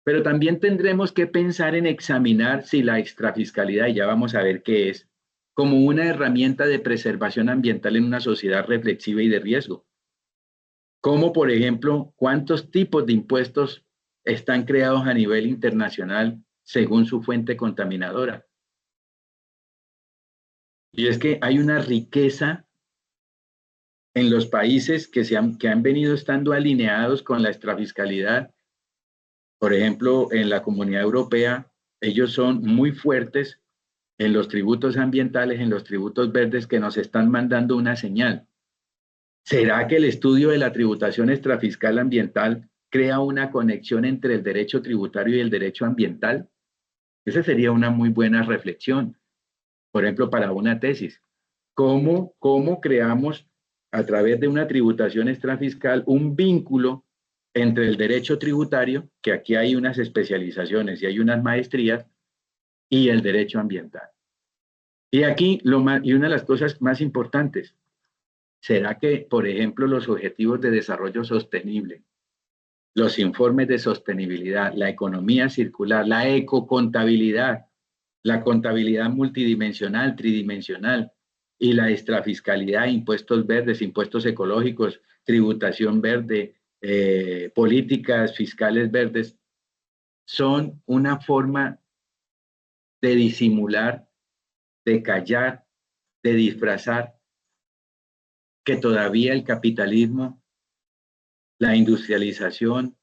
Pero también tendremos que pensar en examinar si la extrafiscalidad, y ya vamos a ver qué es, como una herramienta de preservación ambiental en una sociedad reflexiva y de riesgo. Como, por ejemplo, cuántos tipos de impuestos están creados a nivel internacional según su fuente contaminadora. Y es que hay una riqueza en los países que han venido estando alineados con la extrafiscalidad. Por ejemplo, en la Comunidad Europea, ellos son muy fuertes en los tributos ambientales, en los tributos verdes, que nos están mandando una señal. ¿Será que el estudio de la tributación extrafiscal ambiental crea una conexión entre el derecho tributario y el derecho ambiental? Esa sería una muy buena reflexión, por ejemplo, para una tesis. ¿Cómo creamos a través de una tributación extrafiscal un vínculo entre el derecho tributario, que aquí hay unas especializaciones y hay unas maestrías, y el derecho ambiental? Y aquí y una de las cosas más importantes, ¿será que, por ejemplo, los objetivos de desarrollo sostenible, los informes de sostenibilidad, la economía circular, la ecocontabilidad, la contabilidad multidimensional, tridimensional y la extrafiscalidad, impuestos verdes, impuestos ecológicos, tributación verde, políticas fiscales verdes, son una forma de disimular, de callar, de disfrazar que todavía el capitalismo, la industrialización,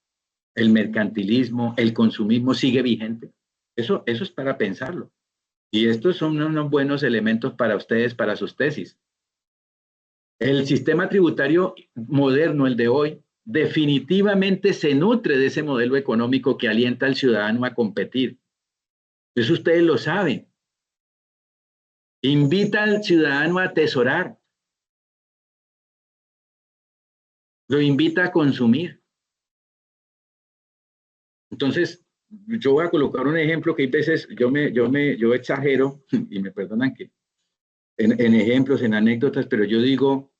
el mercantilismo, el consumismo sigue vigente? Eso es para pensarlo. Y estos son unos buenos elementos para ustedes, para sus tesis. El sistema tributario moderno, el de hoy, definitivamente se nutre de ese modelo económico que alienta al ciudadano a competir. Eso ustedes lo saben. Invita al ciudadano a atesorar. Lo invita a consumir. Entonces, yo voy a colocar un ejemplo que hay veces yo exagero, y me perdonan que en ejemplos, en anécdotas, pero yo digo,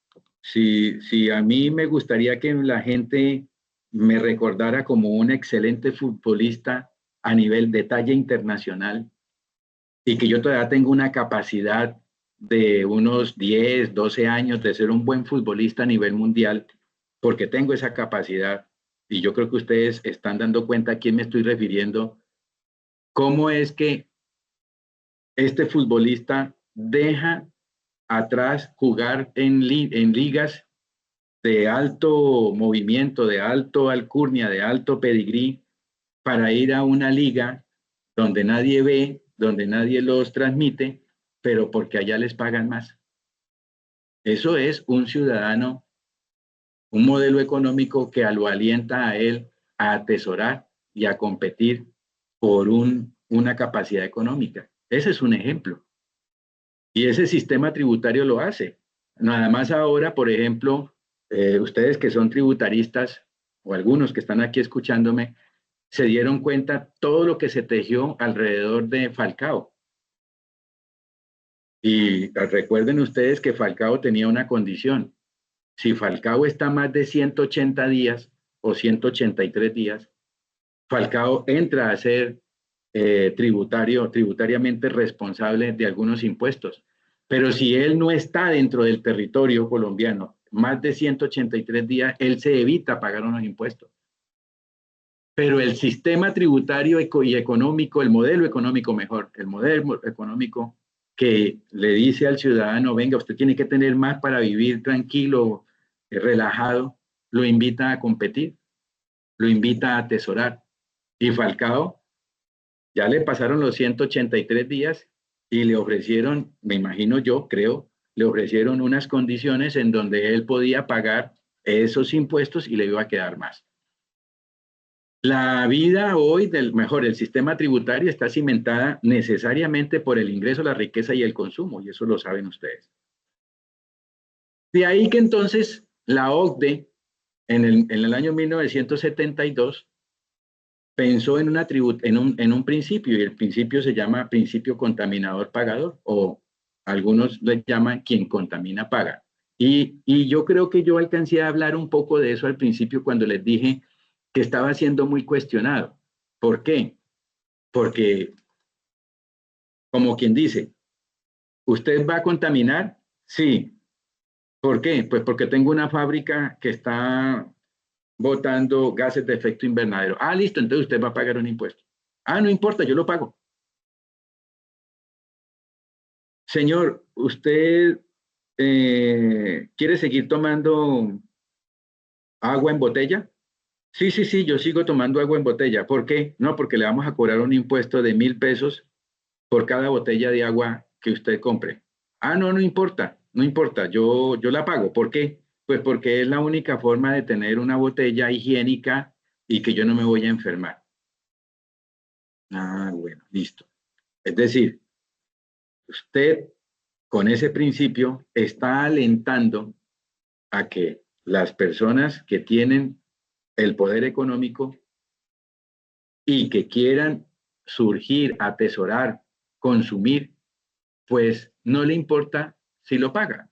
si a mí me gustaría que la gente me recordara como un excelente futbolista a nivel de talla internacional, y que yo todavía tengo una capacidad de unos 10, 12 años de ser un buen futbolista a nivel mundial, porque tengo esa capacidad, y yo creo que ustedes están dando cuenta a quién me estoy refiriendo, cómo es que este futbolista deja atrás jugar en ligas de alto movimiento, de alto alcurnia, de alto pedigrí, para ir a una liga donde nadie ve, donde nadie los transmite, pero porque allá les pagan más. Eso es un ciudadano, un modelo económico que lo alienta a él a atesorar y a competir por una capacidad económica. Ese es un ejemplo. Y ese sistema tributario lo hace. Nada más ahora, por ejemplo, ustedes que son tributaristas, o algunos que están aquí escuchándome, se dieron cuenta todo lo que se tejió alrededor de Falcao. Y recuerden ustedes que Falcao tenía una condición. Si Falcao está más de 180 días o 183 días, Falcao entra a ser tributariamente responsable de algunos impuestos. Pero si él no está dentro del territorio colombiano más de 183 días, él se evita pagar unos impuestos. Pero el sistema tributario y económico, el modelo económico mejor, el modelo económico que le dice al ciudadano, venga, usted tiene que tener más para vivir tranquilo, relajado, lo invita a competir, lo invita a atesorar. Y Falcao ya le pasaron los 183 días y le ofrecieron, me imagino yo, creo, le ofrecieron unas condiciones en donde él podía pagar esos impuestos y le iba a quedar más. La vida hoy, el sistema tributario está cimentada necesariamente por el ingreso, la riqueza y el consumo, y eso lo saben ustedes. De ahí que entonces la OCDE, en el año 1972, pensó en un principio, y el principio se llama principio contaminador pagador, o algunos le llaman quien contamina paga. Y yo creo que yo alcancé a hablar un poco de eso al principio cuando les dije que estaba siendo muy cuestionado. ¿Por qué? Porque, como quien dice, ¿usted va a contaminar? Sí. ¿Por qué? Pues porque tengo una fábrica que está botando gases de efecto invernadero. Ah, listo, entonces usted va a pagar un impuesto. Ah, no importa, yo lo pago. Señor, ¿usted quiere seguir tomando agua en botella? Sí, sí, sí, yo sigo tomando agua en botella. ¿Por qué? No, porque le vamos a cobrar un impuesto de 1.000 pesos por cada botella de agua que usted compre. Ah, no, no importa, no importa, yo la pago. ¿Por qué? Pues porque es la única forma de tener una botella higiénica y que yo no me voy a enfermar. Ah, bueno, listo. Es decir, usted con ese principio está alentando a que las personas que tienen el poder económico y que quieran surgir, atesorar, consumir, pues no le importa si lo pagan.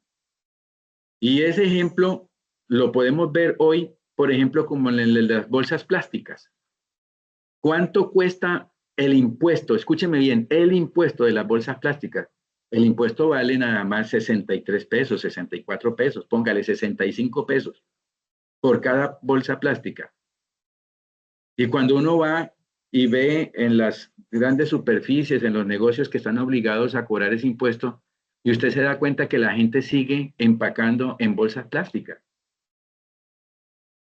Y ese ejemplo lo podemos ver hoy, por ejemplo, como en las bolsas plásticas. ¿Cuánto cuesta el impuesto? Escúcheme bien, el impuesto de las bolsas plásticas. El impuesto vale nada más 63 pesos, 64 pesos, póngale 65 pesos por cada bolsa plástica. Y cuando uno va y ve en las grandes superficies, en los negocios que están obligados a cobrar ese impuesto, y usted se da cuenta que la gente sigue empacando en bolsas plásticas.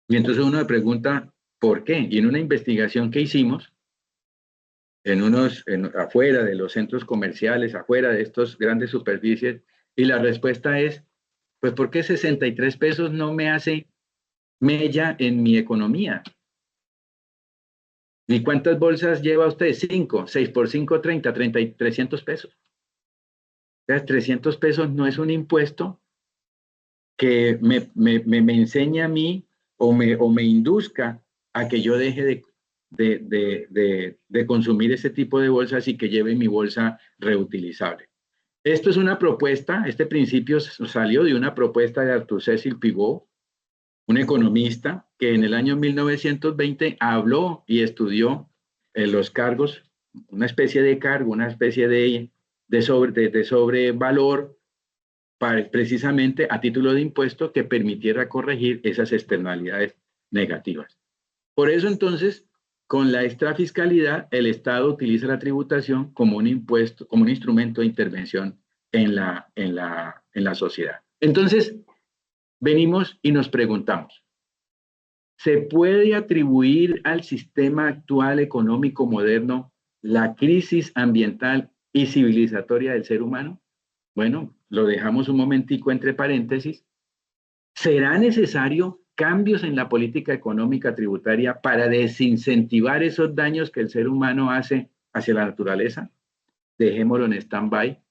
Y entonces uno le pregunta, ¿por qué? Y en una investigación que hicimos, afuera de los centros comerciales, afuera de estas grandes superficies, y la respuesta es, pues ¿por qué 63 pesos no me hace mella en mi economía? ¿Y cuántas bolsas lleva usted? 5, 6 por 5, 30, 300 pesos. O sea, 300 pesos no es un impuesto que me enseñe a mí o me induzca a que yo deje de consumir ese tipo de bolsas y que lleve mi bolsa reutilizable. Esto es una propuesta, este principio salió de una propuesta de Arthur Cecil Pivot, un economista que en el año 1920 habló y estudió los cargos, una especie de cargo, una especie de sobrevalor precisamente a título de impuesto que permitiera corregir esas externalidades negativas. Por eso entonces, con la extrafiscalidad, el Estado utiliza la tributación como un impuesto, como un instrumento de intervención en la sociedad. Entonces, venimos y nos preguntamos, ¿se puede atribuir al sistema actual económico moderno la crisis ambiental y civilizatoria del ser humano? Bueno, lo dejamos un momentico entre paréntesis. ¿Será necesario cambios en la política económica tributaria para desincentivar esos daños que el ser humano hace hacia la naturaleza? Dejémoslo en stand-by.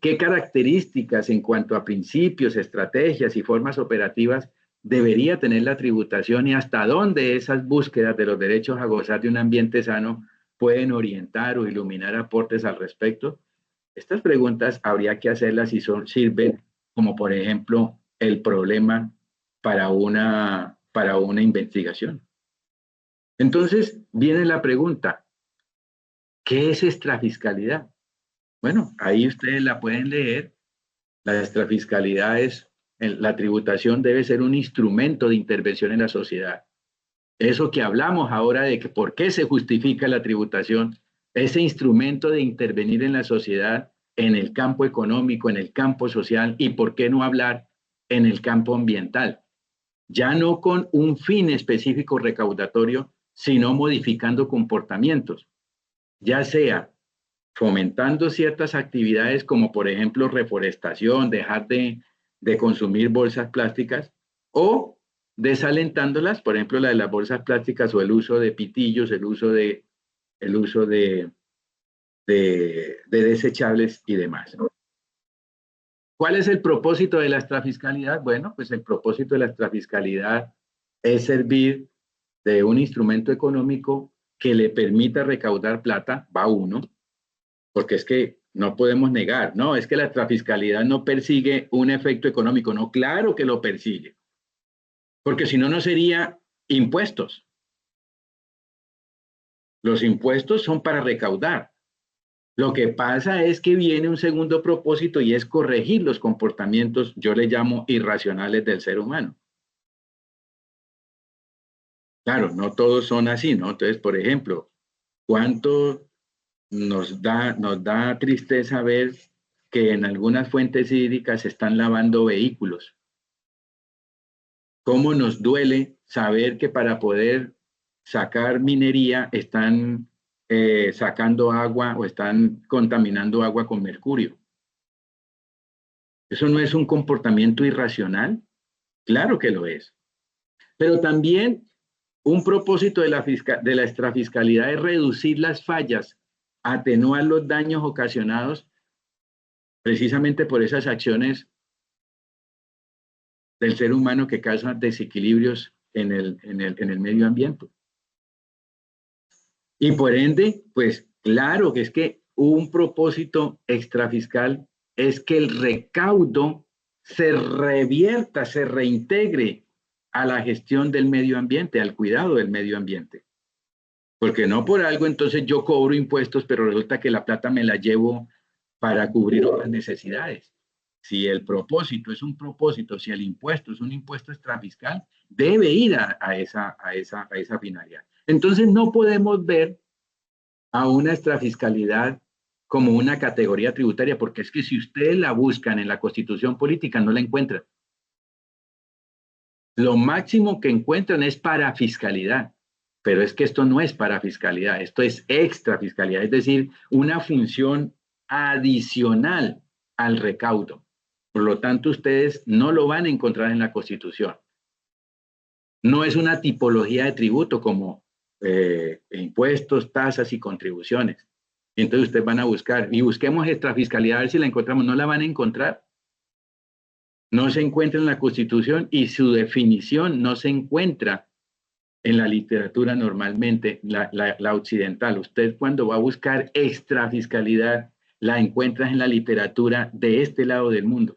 ¿Qué características en cuanto a principios, estrategias y formas operativas debería tener la tributación y hasta dónde esas búsquedas de los derechos a gozar de un ambiente sano pueden orientar o iluminar aportes al respecto? Estas preguntas habría que hacerlas y sirven como, por ejemplo, el problema para una investigación. Entonces viene la pregunta, ¿qué es extrafiscalidad? Bueno, ahí ustedes la pueden leer. La extrafiscalidad es, la tributación debe ser un instrumento de intervención en la sociedad. Eso que hablamos ahora de que por qué se justifica la tributación, ese instrumento de intervenir en la sociedad, en el campo económico, en el campo social y por qué no hablar en el campo ambiental. Ya no con un fin específico recaudatorio, sino modificando comportamientos, ya sea fomentando ciertas actividades como por ejemplo reforestación, dejar de consumir bolsas plásticas o desalentándolas, por ejemplo la de las bolsas plásticas o el uso de pitillos, el uso de desechables y demás. ¿Cuál es el propósito de la extrafiscalidad? Bueno, pues el propósito de la extrafiscalidad es servir de un instrumento económico que le permita recaudar plata, va uno, porque es que no podemos negar, no, es que la extrafiscalidad no persigue un efecto económico, no, claro que lo persigue, porque si no, no sería impuestos. Los impuestos son para recaudar. Lo que pasa es que viene un segundo propósito y es corregir los comportamientos, yo le llamo irracionales del ser humano. Claro, no todos son así, ¿no? Entonces, por ejemplo, ¿cuánto nos da tristeza ver que en algunas fuentes hídricas se están lavando vehículos? ¿Cómo nos duele saber que para poder sacar minería están sacando agua o están contaminando agua con mercurio? ¿Eso no es un comportamiento irracional? Claro que lo es. Pero también un propósito de la extrafiscalidad es reducir las fallas, atenuar los daños ocasionados precisamente por esas acciones del ser humano que causan desequilibrios en el medio ambiente. Y por ende, pues claro que es que un propósito extrafiscal es que el recaudo se revierta, se reintegre a la gestión del medio ambiente, al cuidado del medio ambiente. Porque no por algo entonces yo cobro impuestos, pero resulta que la plata me la llevo para cubrir otras necesidades. Si el propósito es un propósito, si el impuesto es un impuesto extrafiscal, debe ir a esa finalidad. Entonces no podemos ver a una extrafiscalidad como una categoría tributaria, porque es que si ustedes la buscan en la Constitución política, no la encuentran. Lo máximo que encuentran es parafiscalidad, pero es que esto no es parafiscalidad, esto es extrafiscalidad, es decir, una función adicional al recaudo. Por lo tanto, ustedes no lo van a encontrar en la Constitución. No es una tipología de tributo como impuestos, tasas y contribuciones. Entonces ustedes van a buscar, y busquemos extrafiscalidad a ver si la encontramos, no la van a encontrar. No se encuentra en la Constitución y su definición no se encuentra en la literatura normalmente, la occidental. Usted cuando va a buscar extrafiscalidad, la encuentra en la literatura de este lado del mundo.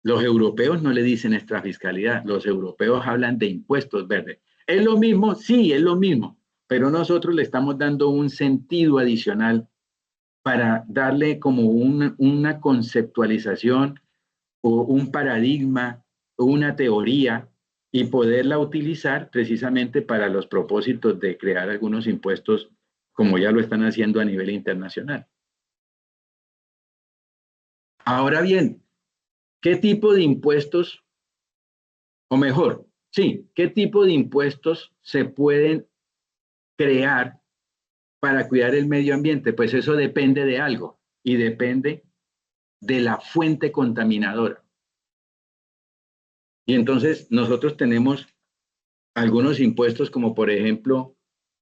Los europeos no le dicen extrafiscalidad, los europeos hablan de impuestos verdes. ¿Es lo mismo? Sí, es lo mismo, pero nosotros le estamos dando un sentido adicional para darle como una conceptualización o un paradigma o una teoría y poderla utilizar precisamente para los propósitos de crear algunos impuestos como ya lo están haciendo a nivel internacional. Ahora bien, ¿qué tipo de impuestos, o mejor, sí, qué tipo de impuestos se pueden crear para cuidar el medio ambiente? Pues eso depende de algo y depende de la fuente contaminadora. Y entonces nosotros tenemos algunos impuestos como por ejemplo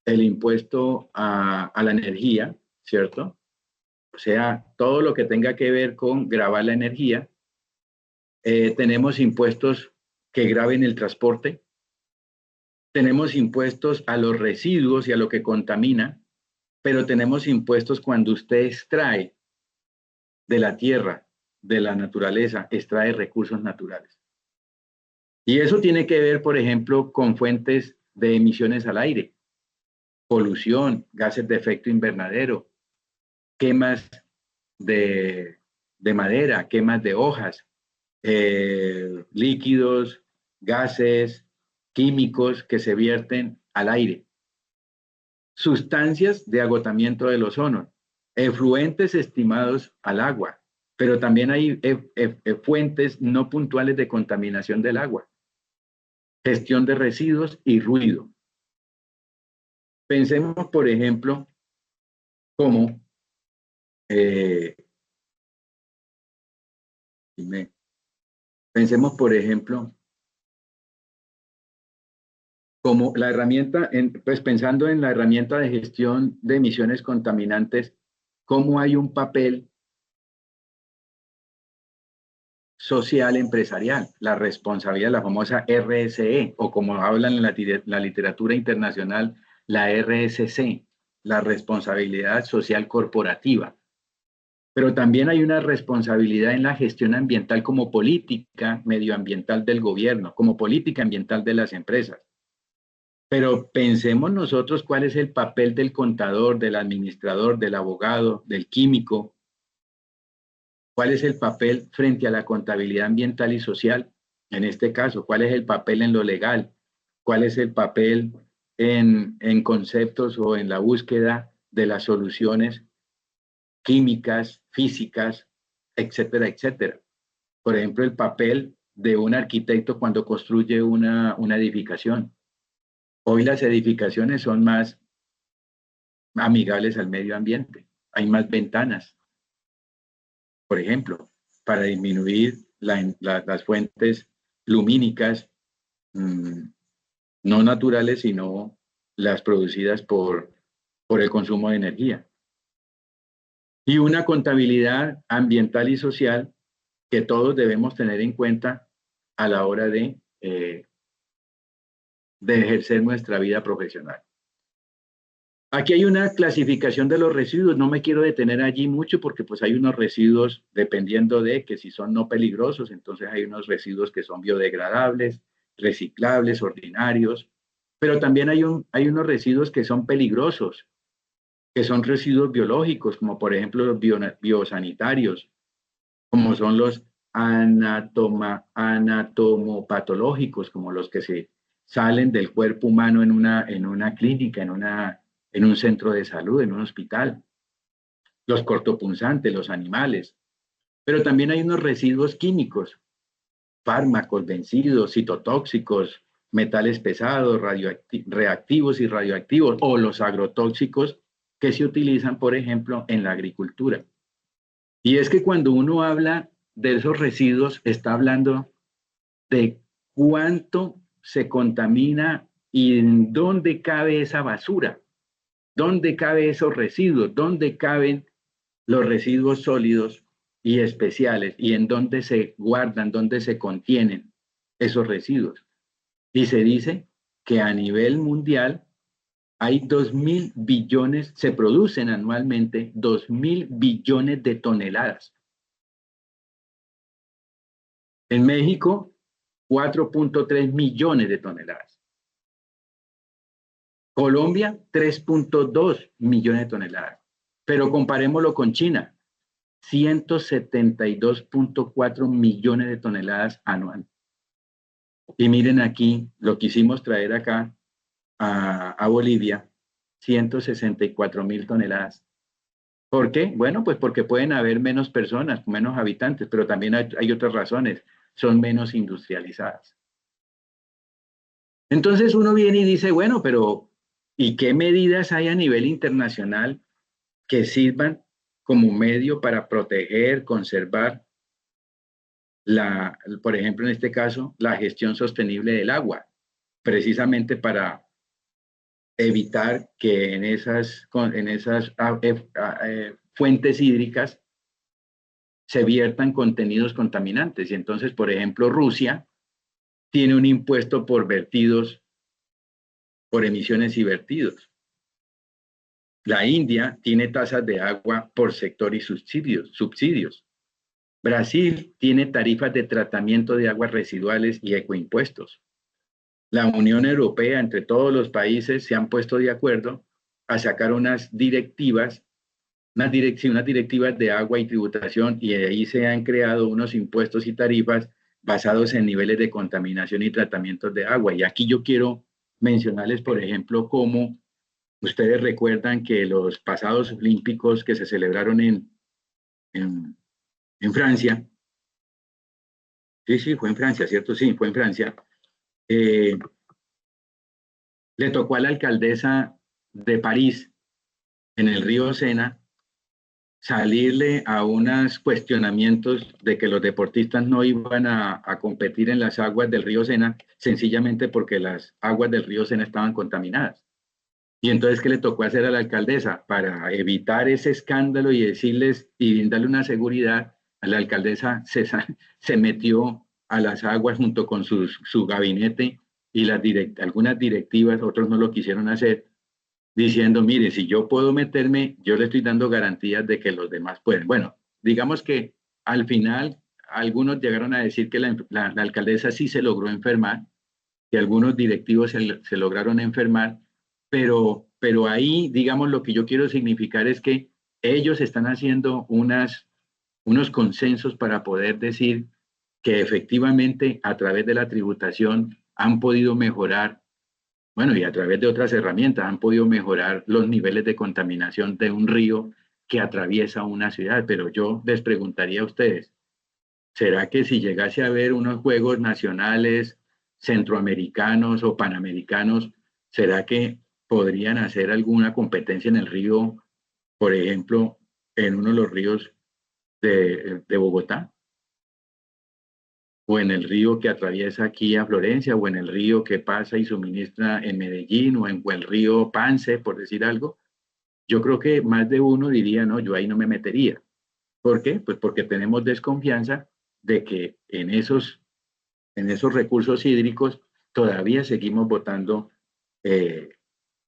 el impuesto a la energía, ¿cierto? O sea, todo lo que tenga que ver con gravar la energía. Tenemos impuestos que graben el transporte. Tenemos impuestos a los residuos y a lo que contamina, pero tenemos impuestos cuando usted extrae de la tierra, de la naturaleza, extrae recursos naturales. Y eso tiene que ver, por ejemplo, con fuentes de emisiones al aire, polución, gases de efecto invernadero, quemas de madera, quemas de hojas, líquidos, gases, químicos que se vierten al aire, sustancias de agotamiento del ozono, efluentes estimados al agua, pero también hay fuentes no puntuales de contaminación del agua, gestión de residuos y ruido. Pensemos, por ejemplo, cómo pensemos, por ejemplo, como la herramienta, pues pensando en la herramienta de gestión de emisiones contaminantes, cómo hay un papel social empresarial, la responsabilidad, la famosa RSE, o como hablan en la literatura internacional, la RSC, la responsabilidad social corporativa. Pero también hay una responsabilidad en la gestión ambiental como política medioambiental del gobierno, como política ambiental de las empresas. Pero pensemos nosotros cuál es el papel del contador, del administrador, del abogado, del químico. ¿Cuál es el papel frente a la contabilidad ambiental y social? En este caso, ¿cuál es el papel en lo legal? ¿Cuál es el papel en conceptos o en la búsqueda de las soluciones químicas, físicas, etcétera, etcétera? Por ejemplo, el papel de un arquitecto cuando construye una edificación. Hoy las edificaciones son más amigables al medio ambiente. Hay más ventanas, por ejemplo, para disminuir las fuentes lumínicas no naturales, sino las producidas por el consumo de energía. Y una contabilidad ambiental y social que todos debemos tener en cuenta a la hora de ejercer nuestra vida profesional. Aquí hay una clasificación de los residuos, no me quiero detener allí mucho porque pues hay unos residuos dependiendo de que si son no peligrosos, entonces hay unos residuos que son biodegradables, reciclables, ordinarios, pero también hay unos residuos que son peligrosos, que son residuos biológicos, como por ejemplo los biosanitarios, como son los anatomopatológicos, como los que se salen del cuerpo humano en una clínica, en un centro de salud, en un hospital, los cortopunzantes, los animales, pero también hay unos residuos químicos, fármacos vencidos, citotóxicos, metales pesados, reactivos y radioactivos, o los agrotóxicos que se utilizan, por ejemplo, en la agricultura. Y es que cuando uno habla de esos residuos, está hablando de cuánto se contamina y en dónde cabe esa basura. ¿Dónde caben esos residuos? ¿Dónde caben los residuos sólidos y especiales? ¿Y en dónde se guardan, dónde se contienen esos residuos? Y se dice que a nivel mundial hay 2.000 billones, se producen anualmente 2.000 billones de toneladas. En México, 4.3 millones de toneladas. Colombia, 3.2 millones de toneladas. Pero comparémoslo con China, 172.4 millones de toneladas anual. Y miren aquí, lo quisimos traer acá a Bolivia, 164.000 toneladas. ¿Por qué? Bueno, pues porque pueden haber menos personas, menos habitantes, pero también hay otras razones, son menos industrializadas. Entonces uno viene y dice, bueno, pero ¿y qué medidas hay a nivel internacional que sirvan como medio para proteger, conservar por ejemplo, en este caso, la gestión sostenible del agua, precisamente para evitar que en esas fuentes hídricas se viertan contenidos contaminantes? Y entonces, por ejemplo, Rusia tiene un impuesto por vertidos, por emisiones y vertidos. La India tiene tasas de agua por sector y subsidios. Brasil tiene tarifas de tratamiento de aguas residuales y ecoimpuestos. la Unión Europea, entre todos los países, se han puesto de acuerdo a sacar unas directivas, unas directivas de agua y tributación, y ahí se han creado unos impuestos y tarifas basados en niveles de contaminación y tratamientos de agua. Y aquí yo quiero mencionarles, por ejemplo, cómo ustedes recuerdan que los pasados olímpicos que se celebraron en Francia, sí, fue en Francia, ¿cierto? Sí, fue en Francia. Eh, Le tocó a la alcaldesa de París, en el río Sena, salirle a unos cuestionamientos de que los deportistas no iban a competir en las aguas del río Sena, sencillamente porque las aguas del río Sena estaban contaminadas. Y entonces, ¿qué le tocó hacer a la alcaldesa? Para evitar ese escándalo y decirles y darle una seguridad, a la alcaldesa se metió a las aguas junto con su gabinete y algunas directivas, otros no lo quisieron hacer, diciendo, mire, si yo puedo meterme, yo le estoy dando garantías de que los demás pueden. Bueno, digamos que al final algunos llegaron a decir que la alcaldesa sí se logró enfermar, que algunos directivos se lograron enfermar, pero ahí, digamos, lo que yo quiero significar es que ellos están haciendo unos consensos para poder decir que efectivamente a través de la tributación han podido mejorar, bueno, y a través de otras herramientas han podido mejorar los niveles de contaminación de un río que atraviesa una ciudad. Pero yo les preguntaría a ustedes, ¿será que si llegase a haber unos juegos nacionales, centroamericanos o panamericanos, será que podrían hacer alguna competencia en el río, por ejemplo, en uno de los ríos de Bogotá? O en el río que atraviesa aquí a Florencia, o en el río que pasa y suministra en Medellín, o el río Pance, por decir algo. Yo creo que más de uno diría, no, yo ahí no me metería. ¿Por qué? Pues porque tenemos desconfianza de que en esos recursos hídricos todavía seguimos botando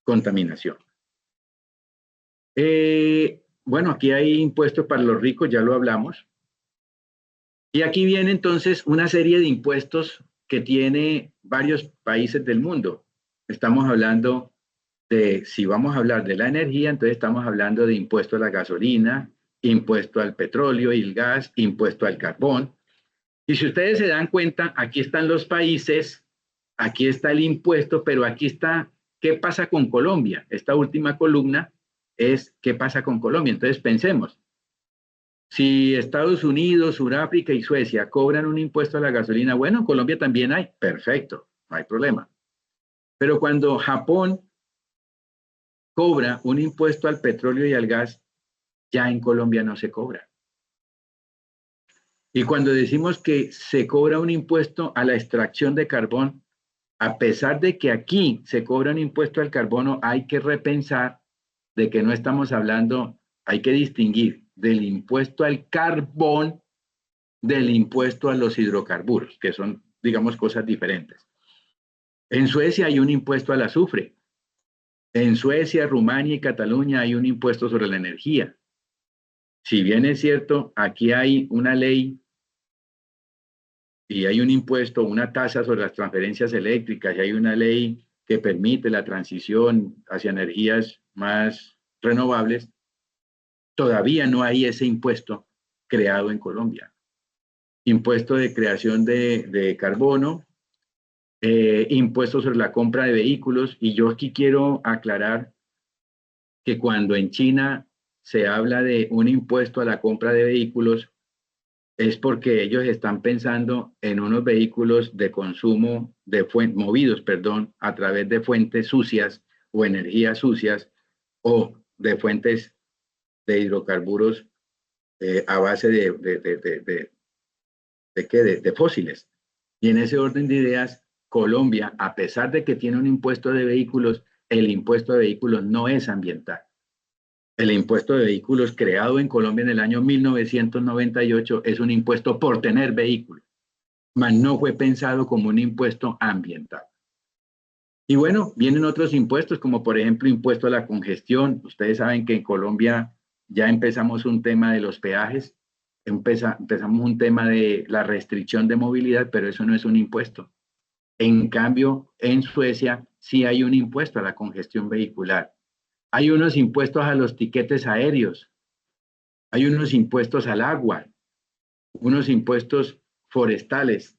contaminación. Bueno, aquí hay impuestos para los ricos, ya lo hablamos. Y aquí viene entonces una serie de impuestos que tiene varios países del mundo. Estamos hablando de, si vamos a hablar de la energía, entonces estamos hablando de impuesto a la gasolina, impuesto al petróleo y el gas, impuesto al carbón. Y si ustedes se dan cuenta, aquí están los países, aquí está el impuesto, pero aquí está qué pasa con Colombia. Esta última columna es qué pasa con Colombia. Entonces pensemos, si Estados Unidos, Sudáfrica y Suecia cobran un impuesto a la gasolina, bueno, en Colombia también hay, perfecto, no hay problema. Pero cuando Japón cobra un impuesto al petróleo y al gas, ya en Colombia no se cobra. Y cuando decimos que se cobra un impuesto a la extracción de carbón, a pesar de que aquí se cobra un impuesto al carbono, hay que repensar de que no estamos hablando, hay que distinguir del impuesto al carbón del impuesto a los hidrocarburos, que son, digamos, cosas diferentes. En Suecia hay un impuesto al azufre. En Suecia, Rumania y Cataluña hay un impuesto sobre la energía. Si bien es cierto, aquí hay una ley y hay un impuesto, una tasa sobre las transferencias eléctricas, y hay una ley que permite la transición hacia energías más renovables, todavía no hay ese impuesto creado en Colombia. Impuesto de creación de carbono, impuesto sobre la compra de vehículos, y yo aquí quiero aclarar que cuando en China se habla de un impuesto a la compra de vehículos, es porque ellos están pensando en unos vehículos de consumo movidos, perdón, a través de fuentes sucias o energías sucias o de fuentes de hidrocarburos a base de fósiles. Y en ese orden de ideas, Colombia, a pesar de que tiene un impuesto de vehículos, el impuesto de vehículos no es ambiental. El impuesto de vehículos creado en Colombia en el año 1998 es un impuesto por tener vehículos, mas no fue pensado como un impuesto ambiental. Y bueno, vienen otros impuestos, como por ejemplo impuesto a la congestión. Ustedes saben que en Colombia ya empezamos un tema de los peajes, empezamos un tema de la restricción de movilidad, pero eso no es un impuesto. En cambio, en Suecia sí hay un impuesto a la congestión vehicular. Hay unos impuestos a los tiquetes aéreos, hay unos impuestos al agua, unos impuestos forestales,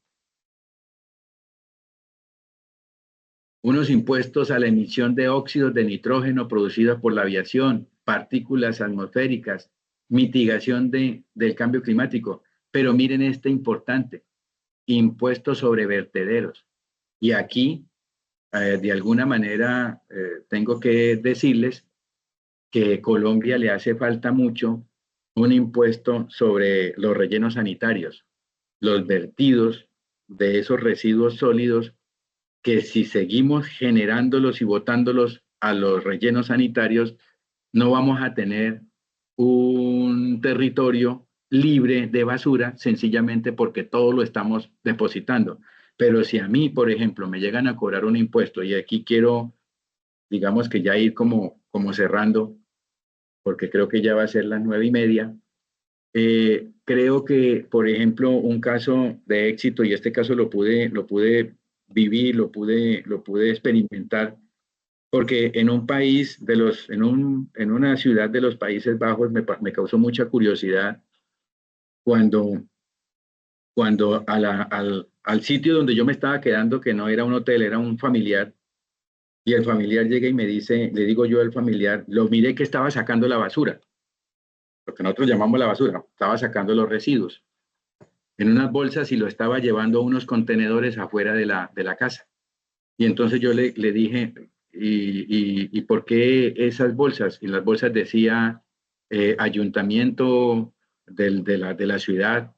unos impuestos a la emisión de óxidos de nitrógeno producida por la aviación, partículas atmosféricas, mitigación del cambio climático. Pero miren este importante, impuestos sobre vertederos. Y aquí, de alguna manera, tengo que decirles que Colombia le hace falta mucho un impuesto sobre los rellenos sanitarios, los vertidos de esos residuos sólidos que si seguimos generándolos y botándolos a los rellenos sanitarios, no vamos a tener un territorio libre de basura, sencillamente porque todo lo estamos depositando. Pero si a mí, por ejemplo, me llegan a cobrar un impuesto, y aquí quiero, digamos que ya ir como cerrando, porque creo que ya va a ser las 9:30, creo que, por ejemplo, un caso de éxito, y este caso lo pude vivir, lo pude experimentar, porque en un país en una ciudad de los Países Bajos me causó mucha curiosidad cuando, cuando al sitio donde yo me estaba quedando, que no era un hotel, era un familiar, y el familiar llega y me dice, le digo yo al familiar, lo miré que estaba sacando la basura, lo que nosotros llamamos la basura, estaba sacando los residuos en unas bolsas y lo estaba llevando a unos contenedores afuera de la casa. Y entonces yo le dije, ¿y por qué esas bolsas? Y las bolsas decía ayuntamiento de la ciudad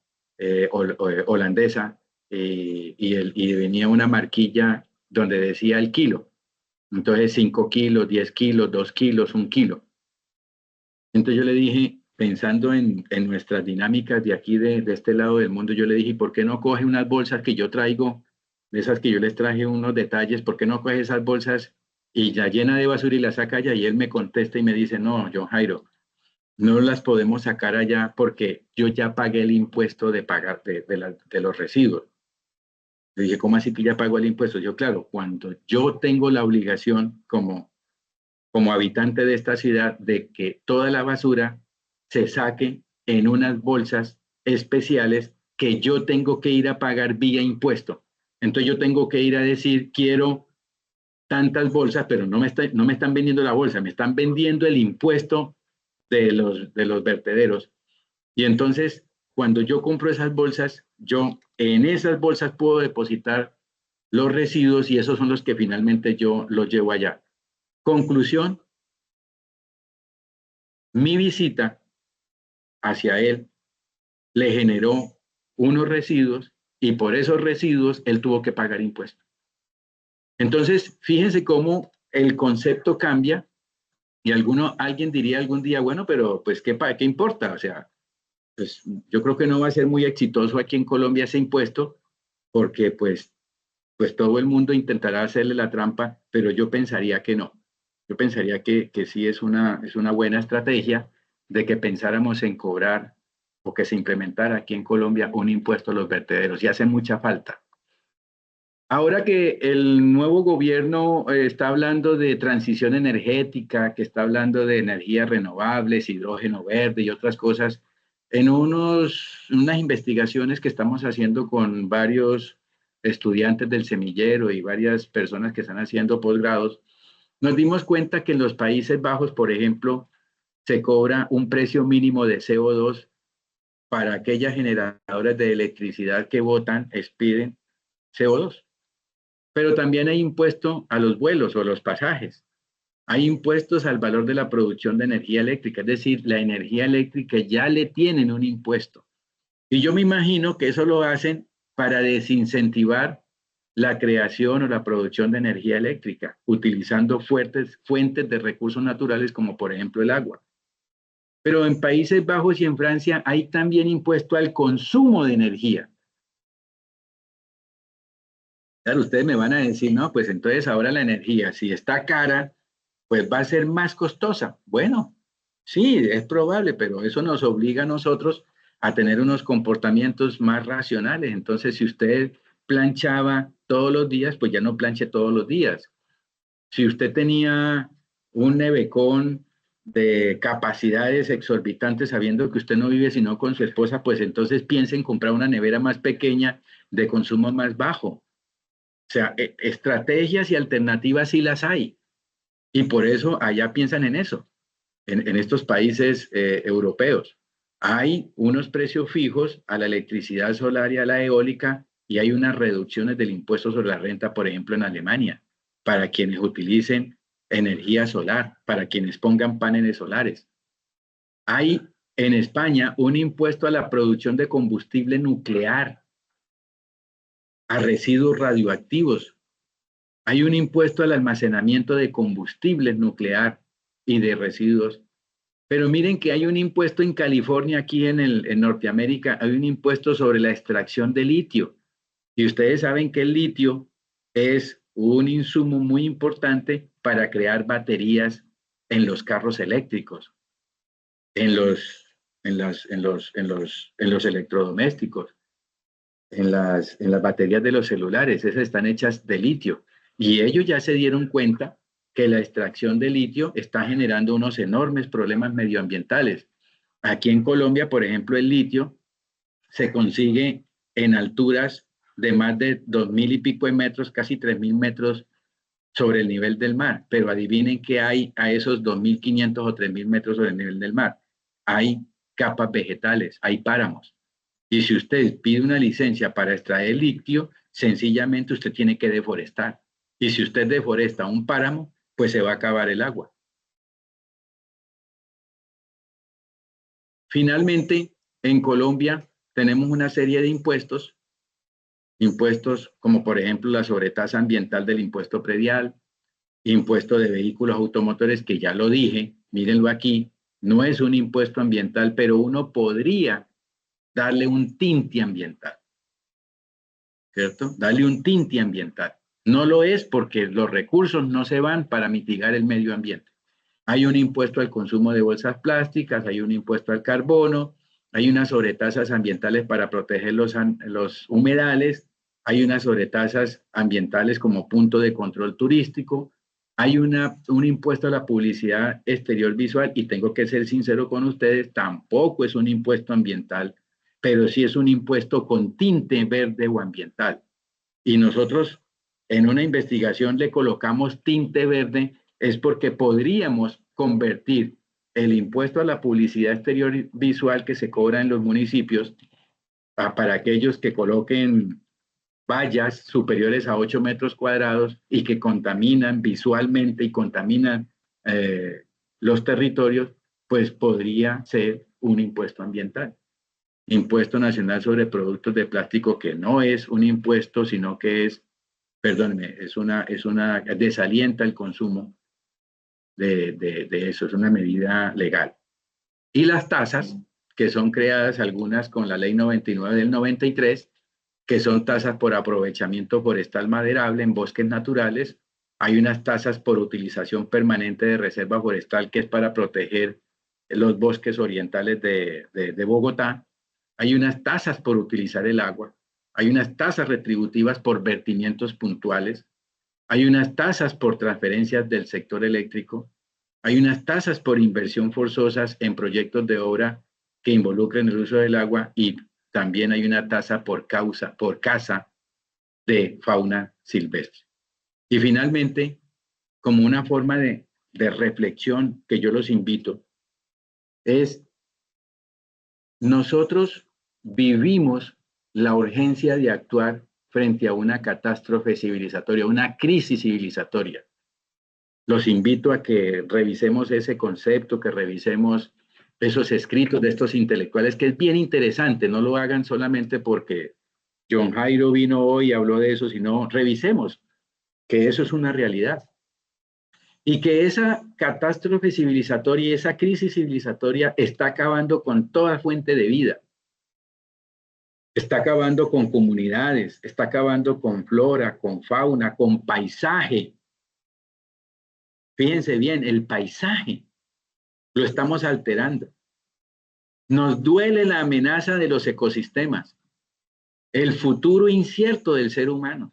holandesa, y venía una marquilla donde decía el kilo. Entonces 5 kilos, 10 kilos, 2 kilos, 1 kilo. Entonces yo le dije, pensando en nuestras dinámicas de aquí, de este lado del mundo, yo le dije, ¿por qué no coge unas bolsas que yo traigo, de esas que yo les traje unos detalles, ¿por qué no coge esas bolsas y ya llena de basura y las saca allá? Y él me contesta y me dice, no, John Jairo, no las podemos sacar allá porque yo ya pagué el impuesto de pagar de los residuos. Le dije, ¿cómo así que ya pagó el impuesto? Yo, claro, cuando yo tengo la obligación como habitante de esta ciudad de que toda la basura se saque en unas bolsas especiales que yo tengo que ir a pagar vía impuesto. Entonces yo tengo que ir a decir, quiero tantas bolsas, pero no me están vendiendo la bolsa, me están vendiendo el impuesto de los vertederos. Y entonces, cuando yo compro esas bolsas, yo en esas bolsas puedo depositar los residuos y esos son los que finalmente yo los llevo allá. Conclusión, mi visita hacia él le generó unos residuos y por esos residuos él tuvo que pagar impuestos. Entonces, fíjense cómo el concepto cambia y alguien diría algún día, bueno, pero pues ¿qué importa? O sea, pues yo creo que no va a ser muy exitoso aquí en Colombia ese impuesto porque pues todo el mundo intentará hacerle la trampa, pero yo pensaría que no. Yo pensaría que sí es una buena estrategia de que pensáramos en cobrar o que se implementara aquí en Colombia un impuesto a los vertederos y hace mucha falta. Ahora que el nuevo gobierno está hablando de transición energética, que está hablando de energías renovables, hidrógeno verde y otras cosas, en unas investigaciones que estamos haciendo con varios estudiantes del semillero y varias personas que están haciendo posgrados, nos dimos cuenta que en los Países Bajos, por ejemplo, se cobra un precio mínimo de CO2 para aquellas generadoras de electricidad que botan, expiden CO2. Pero también hay impuesto a los vuelos o a los pasajes. Hay impuestos al valor de la producción de energía eléctrica, es decir, la energía eléctrica ya le tienen un impuesto. Y yo me imagino que eso lo hacen para desincentivar la creación o la producción de energía eléctrica, utilizando fuertes fuentes de recursos naturales como por ejemplo el agua. Pero en Países Bajos y en Francia hay también impuesto al consumo de energía. Claro, ustedes me van a decir, no, pues entonces ahora la energía, si está cara, pues va a ser más costosa. Bueno, sí, es probable, pero eso nos obliga a nosotros a tener unos comportamientos más racionales. Entonces, si usted planchaba todos los días, pues ya no planche todos los días. Si usted tenía un nevecón de capacidades exorbitantes, sabiendo que usted no vive sino con su esposa, pues entonces piense en comprar una nevera más pequeña de consumo más bajo. O sea, estrategias y alternativas sí las hay. Y por eso allá piensan en eso, en estos países europeos. Hay unos precios fijos a la electricidad solar y a la eólica y hay unas reducciones del impuesto sobre la renta, por ejemplo, en Alemania, para quienes utilicen energía solar, para quienes pongan paneles solares. Hay en España un impuesto a la producción de combustible nuclear, a residuos radioactivos. Hay un impuesto al almacenamiento de combustible nuclear y de residuos. Pero miren que hay un impuesto en California, aquí en Norteamérica, hay un impuesto sobre la extracción de litio. Y ustedes saben que el litio es un insumo muy importante para crear baterías en los carros eléctricos, en los electrodomésticos, en las baterías de los celulares. Esas están hechas de litio. Y ellos ya se dieron cuenta que la extracción de litio está generando unos enormes problemas medioambientales. Aquí en Colombia, por ejemplo, el litio se consigue en alturas de más de 2.000 y pico de metros, casi 3.000 metros sobre el nivel del mar. Pero adivinen qué hay a esos 2.500 o 3.000 metros sobre el nivel del mar. Hay capas vegetales, hay páramos. Y si usted pide una licencia para extraer litio, sencillamente usted tiene que deforestar. Y si usted deforesta un páramo, pues se va a acabar el agua. Finalmente, en Colombia tenemos una serie de impuestos como por ejemplo la sobretasa ambiental del impuesto predial, impuesto de vehículos automotores, que ya lo dije, mírenlo aquí, no es un impuesto ambiental, pero uno podría darle un tinte ambiental, ¿cierto? Darle un tinte ambiental. No lo es porque los recursos no se van para mitigar el medio ambiente. Hay un impuesto al consumo de bolsas plásticas, hay un impuesto al carbono, hay unas sobretasas ambientales para proteger los humedales, hay unas sobretasas ambientales como punto de control turístico, hay un impuesto a la publicidad exterior visual y tengo que ser sincero con ustedes, tampoco es un impuesto ambiental, pero sí es un impuesto con tinte verde o ambiental. Y nosotros en una investigación le colocamos tinte verde, es porque podríamos convertir el impuesto a la publicidad exterior visual que se cobra en los municipios para aquellos que coloquen vallas superiores a 8 metros cuadrados y que contaminan visualmente y contaminan los territorios, pues podría ser un impuesto ambiental. Impuesto nacional sobre productos de plástico, que no es un impuesto, sino que es, perdóneme, desalienta el consumo de eso, es una medida legal. Y las tasas, que son creadas algunas con la ley 99 del 93, que son tasas por aprovechamiento forestal maderable en bosques naturales. Hay unas tasas por utilización permanente de reserva forestal, que es para proteger los bosques orientales de Bogotá. Hay unas tasas por utilizar el agua. Hay unas tasas retributivas por vertimientos puntuales. Hay unas tasas por transferencias del sector eléctrico. Hay unas tasas por inversión forzosas en proyectos de obra que involucren el uso del agua, y también hay una tasa por caza de fauna silvestre. Y finalmente, como una forma de reflexión que yo los invito, es nosotros vivimos la urgencia de actuar frente a una catástrofe civilizatoria, una crisis civilizatoria. Los invito a que revisemos ese concepto, que revisemos esos escritos de estos intelectuales, que es bien interesante. No lo hagan solamente porque John Jairo vino hoy y habló de eso, sino revisemos que eso es una realidad. Y que esa catástrofe civilizatoria y esa crisis civilizatoria está acabando con toda fuente de vida. Está acabando con comunidades, está acabando con flora, con fauna, con paisaje. Fíjense bien, el paisaje lo estamos alterando. Nos duele la amenaza de los ecosistemas, el futuro incierto del ser humano.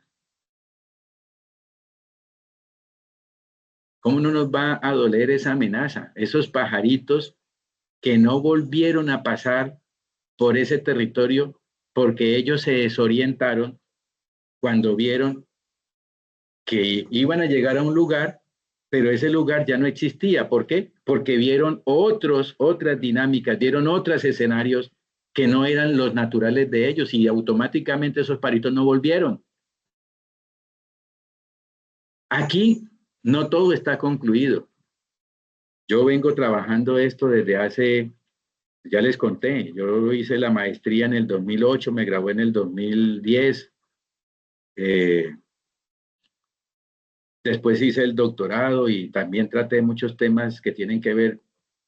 ¿Cómo no nos va a doler esa amenaza? Esos pajaritos que no volvieron a pasar por ese territorio porque ellos se desorientaron cuando vieron que iban a llegar a un lugar, pero ese lugar ya no existía. ¿Por qué? Porque vieron otras dinámicas, vieron otros escenarios que no eran los naturales de ellos y automáticamente esos pajaritos no volvieron. Aquí no todo está concluido. Yo vengo trabajando esto desde hace, ya les conté, yo hice la maestría en el 2008, me gradué en el 2010, después hice el doctorado y también traté muchos temas que tienen que ver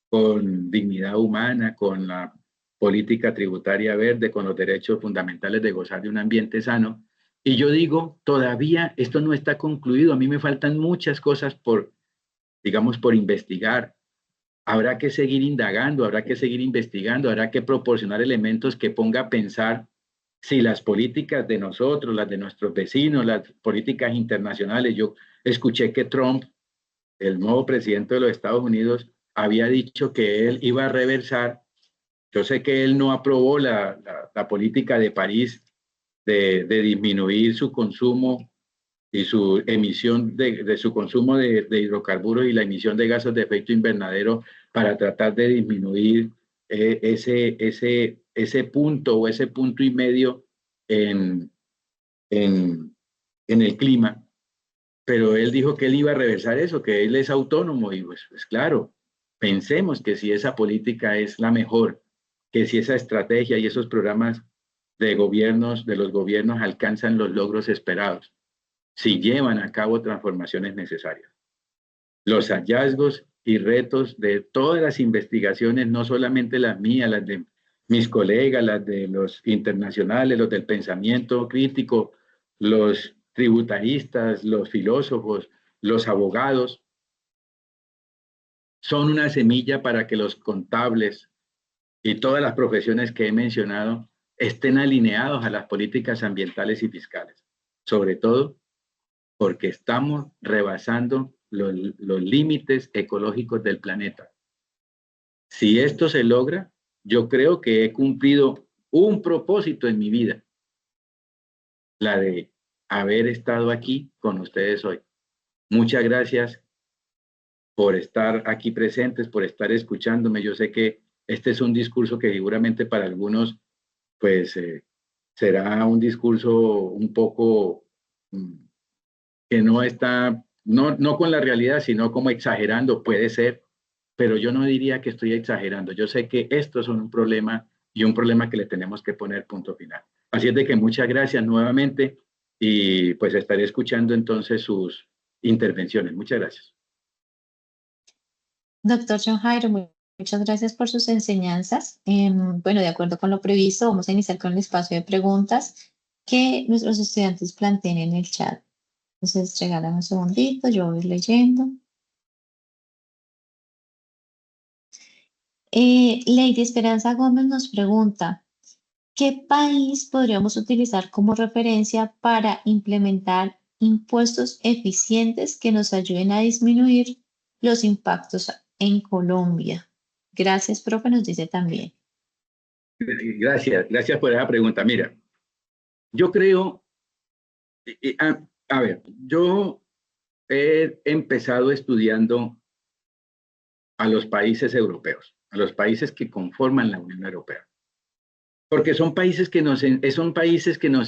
con dignidad humana, con la política tributaria verde, con los derechos fundamentales de gozar de un ambiente sano. Y yo digo, todavía esto no está concluido, a mí me faltan muchas cosas por, digamos, por investigar. Habrá que seguir indagando, habrá que seguir investigando, habrá que proporcionar elementos que ponga a pensar si las políticas de nosotros, las de nuestros vecinos, las políticas internacionales. Yo escuché que Trump, el nuevo presidente de los Estados Unidos, había dicho que él iba a reversar. Yo sé que él no aprobó la política de París de disminuir su consumo y su emisión de su consumo de hidrocarburos y la emisión de gases de efecto invernadero para tratar de disminuir ese punto o ese punto y medio en, en el clima. Pero él dijo que él iba a reversar eso, que él es autónomo y pues claro, pensemos que si esa política es la mejor, que si esa estrategia y esos programas de gobiernos, de los gobiernos alcanzan los logros esperados, si llevan a cabo transformaciones necesarias. Los hallazgos y retos de todas las investigaciones, no solamente las mías, las de mis colegas, las de los internacionales, los del pensamiento crítico, los tributaristas, los filósofos, los abogados, son una semilla para que los contables y todas las profesiones que he mencionado estén alineados a las políticas ambientales y fiscales. Sobre todo porque estamos rebasando los límites ecológicos del planeta. Si esto se logra, yo creo que he cumplido un propósito en mi vida, la de haber estado aquí con ustedes hoy. Muchas gracias por estar aquí presentes, por estar escuchándome. Yo sé que este es un discurso que seguramente para algunos, pues, será un discurso un poco que no está, no con la realidad, sino como exagerando, puede ser, pero yo no diría que estoy exagerando. Yo sé que esto es un problema y un problema que le tenemos que poner punto final. Así es de que muchas gracias nuevamente y pues estaré escuchando entonces sus intervenciones. Muchas gracias. Doctor John Jairo, muchas gracias por sus enseñanzas. Bueno, de acuerdo con lo previsto, vamos a iniciar con el espacio de preguntas que nuestros estudiantes planteen en el chat. Entonces, regálame un segundito, yo voy leyendo. Lady Esperanza Gómez nos pregunta, ¿qué país podríamos utilizar como referencia para implementar impuestos eficientes que nos ayuden a disminuir los impactos en Colombia? Gracias, profe, nos dice también. Gracias por esa pregunta. Mira, yo creo, a ver, yo he empezado estudiando a los países europeos, a los países que conforman la Unión Europea. Porque son países que nos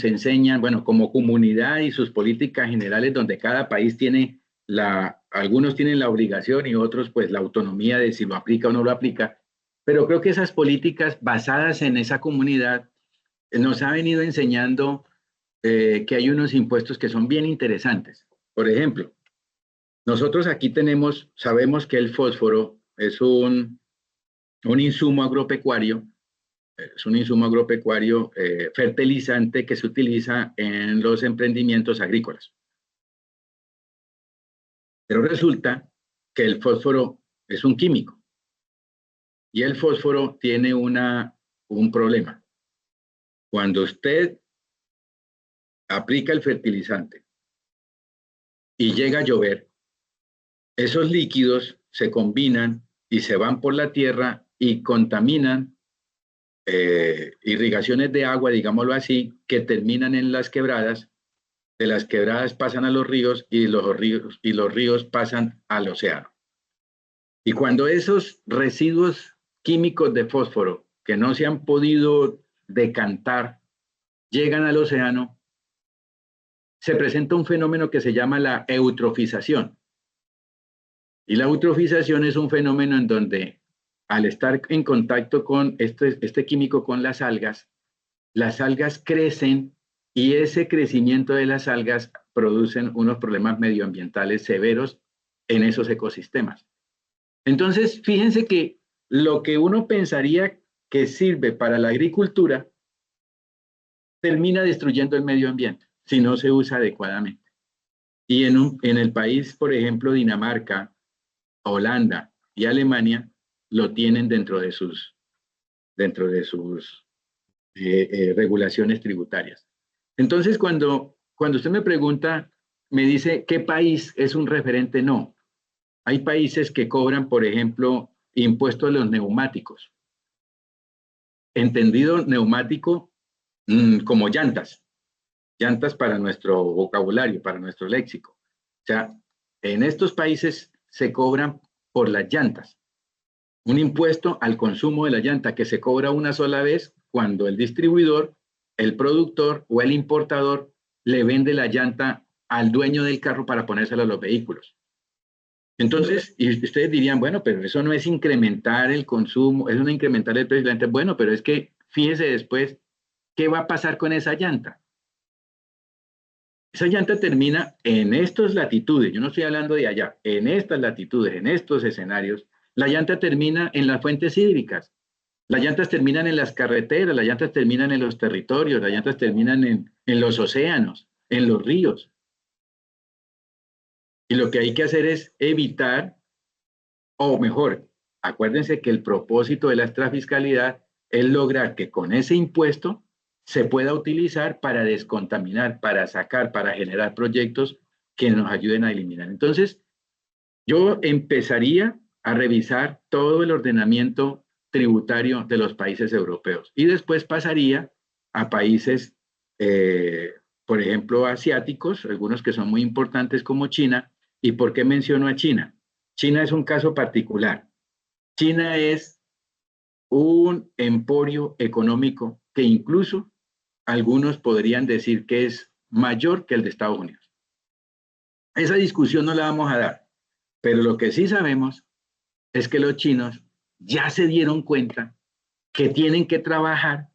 enseñan, bueno, como comunidad y sus políticas generales, donde cada país tiene algunos tienen la obligación y otros pues la autonomía de si lo aplica o no lo aplica. Pero creo que esas políticas basadas en esa comunidad nos ha venido enseñando que hay unos impuestos que son bien interesantes. Por ejemplo, nosotros aquí sabemos que el fósforo es un insumo agropecuario. Es un insumo agropecuario fertilizante que se utiliza en los emprendimientos agrícolas. Pero resulta que el fósforo es un químico y el fósforo tiene un problema. Cuando usted aplica el fertilizante y llega a llover, esos líquidos se combinan y se van por la tierra y contaminan irrigaciones de agua, digámoslo así, que terminan en las quebradas, de las quebradas pasan a los ríos y los ríos pasan al océano. Y cuando esos residuos químicos de fósforo que no se han podido decantar llegan al océano, se presenta un fenómeno que se llama la eutrofización. Y la eutrofización es un fenómeno en donde al estar en contacto con este químico con las algas crecen y ese crecimiento de las algas producen unos problemas medioambientales severos en esos ecosistemas. Entonces, fíjense que lo que uno pensaría que sirve para la agricultura termina destruyendo el medio ambiente si no se usa adecuadamente. Y en el país, por ejemplo, Dinamarca, Holanda y Alemania lo tienen dentro de sus regulaciones tributarias. Entonces, cuando usted me pregunta, me dice, ¿qué país es un referente? No. Hay países que cobran, por ejemplo, impuestos a los neumáticos. Entendido neumático como llantas para nuestro vocabulario, para nuestro léxico. O sea, en estos países se cobran por las llantas. Un impuesto al consumo de la llanta que se cobra una sola vez cuando el distribuidor, el productor o el importador le vende la llanta al dueño del carro para ponérsela a los vehículos. Entonces, y ustedes dirían, bueno, pero eso no es incrementar el consumo, es no incrementar el precio de la llanta. Bueno, pero es que fíjese después, ¿qué va a pasar con esa llanta? Esa llanta termina en estas latitudes, yo no estoy hablando de allá, en estas latitudes, en estos escenarios, la llanta termina en las fuentes hídricas, las llantas terminan en las carreteras, las llantas terminan en los territorios, las llantas terminan en los océanos, en los ríos. Y lo que hay que hacer es evitar, o mejor, acuérdense que el propósito de la extrafiscalidad es lograr que con ese impuesto se pueda utilizar para descontaminar, para sacar, para generar proyectos que nos ayuden a eliminar. Entonces, yo empezaría a revisar todo el ordenamiento tributario de los países europeos y después pasaría a países, por ejemplo, asiáticos, algunos que son muy importantes como China. ¿Y por qué menciono a China? China es un caso particular. China es un emporio económico que incluso algunos podrían decir que es mayor que el de Estados Unidos. Esa discusión no la vamos a dar, pero lo que sí sabemos es que los chinos ya se dieron cuenta que tienen que trabajar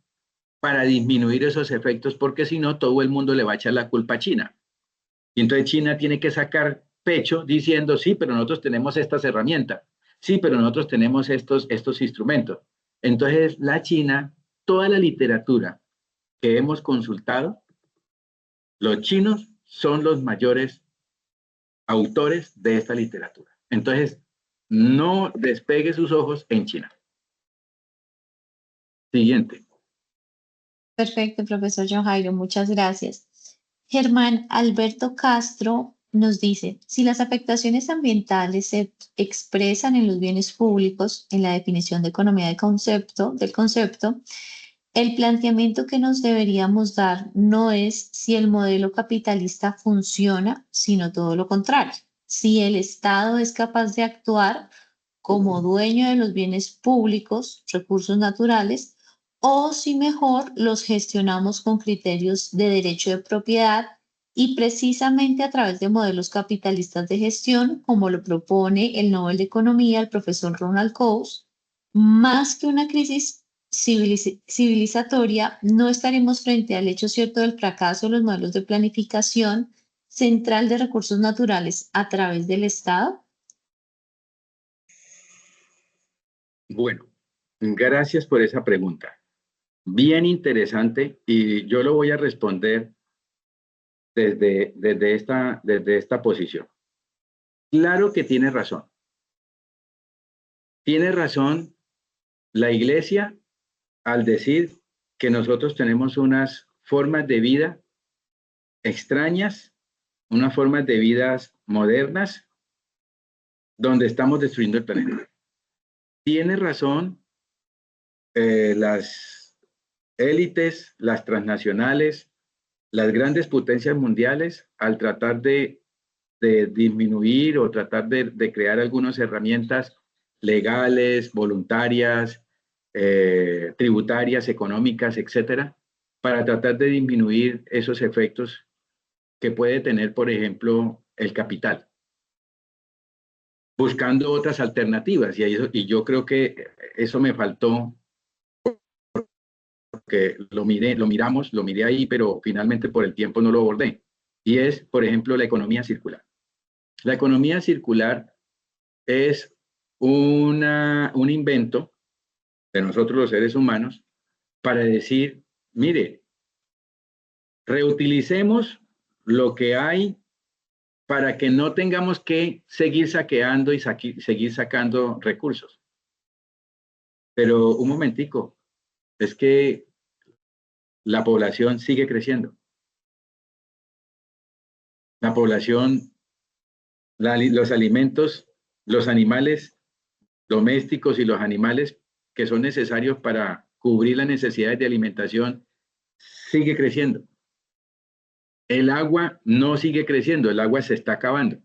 para disminuir esos efectos, porque si no, todo el mundo le va a echar la culpa a China. Y entonces China tiene que sacar pecho diciendo, sí, pero nosotros tenemos estas herramientas, sí, pero nosotros tenemos estos instrumentos. Entonces la China, toda la literatura que hemos consultado, los chinos son los mayores autores de esta literatura. Entonces, no despegue sus ojos en China. Siguiente. Perfecto, profesor John Jairo, muchas gracias. Germán Alberto Castro nos dice, si las afectaciones ambientales se expresan en los bienes públicos, en la definición de economía del concepto, el planteamiento que nos deberíamos dar no es si el modelo capitalista funciona, sino todo lo contrario. Si el Estado es capaz de actuar como dueño de los bienes públicos, recursos naturales, o si mejor los gestionamos con criterios de derecho de propiedad y precisamente a través de modelos capitalistas de gestión, como lo propone el Nobel de Economía, el profesor Ronald Coase, más que una crisis civilizatoria, no estaremos frente al hecho cierto del fracaso de los modelos de planificación central de recursos naturales a través del Estado. Bueno, gracias por esa pregunta. Bien interesante y yo lo voy a responder desde esta posición. Claro que tiene razón. Tiene razón la Iglesia al decir que nosotros tenemos unas formas de vida extrañas, unas formas de vidas modernas donde estamos destruyendo el planeta. Tiene razón las élites, las transnacionales, las grandes potencias mundiales, al tratar de disminuir o tratar de crear algunas herramientas legales, voluntarias, tributarias, económicas, etcétera, para tratar de disminuir esos efectos que puede tener, por ejemplo, el capital, buscando otras alternativas. Y yo creo que eso me faltó, que lo miré ahí, pero finalmente por el tiempo no lo abordé. Y es, por ejemplo, la economía circular. La economía circular es un invento de nosotros los seres humanos para decir, mire, reutilicemos lo que hay para que no tengamos que seguir saqueando y seguir sacando recursos. Pero un momentico, es que la población sigue creciendo. La población, los alimentos, los animales domésticos y los animales que son necesarios para cubrir las necesidades de alimentación sigue creciendo. El agua no sigue creciendo, el agua se está acabando.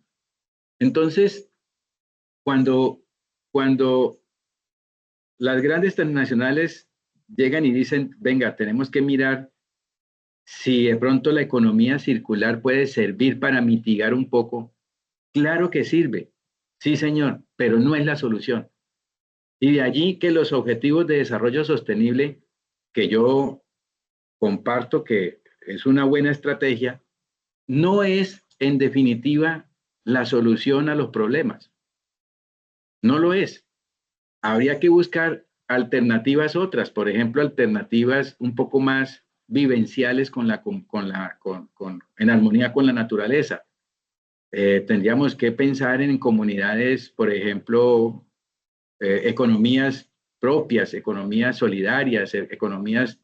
Entonces, cuando las grandes transnacionales llegan y dicen, venga, tenemos que mirar si de pronto la economía circular puede servir para mitigar un poco, claro que sirve, sí señor, pero no es la solución. Y de allí que los objetivos de desarrollo sostenible, que yo comparto que es una buena estrategia, no es en definitiva la solución a los problemas. No lo es. Habría que buscar alternativas otras, por ejemplo, alternativas un poco más vivenciales en armonía con la naturaleza. Tendríamos que pensar en comunidades, por ejemplo, economías propias, economías solidarias, economías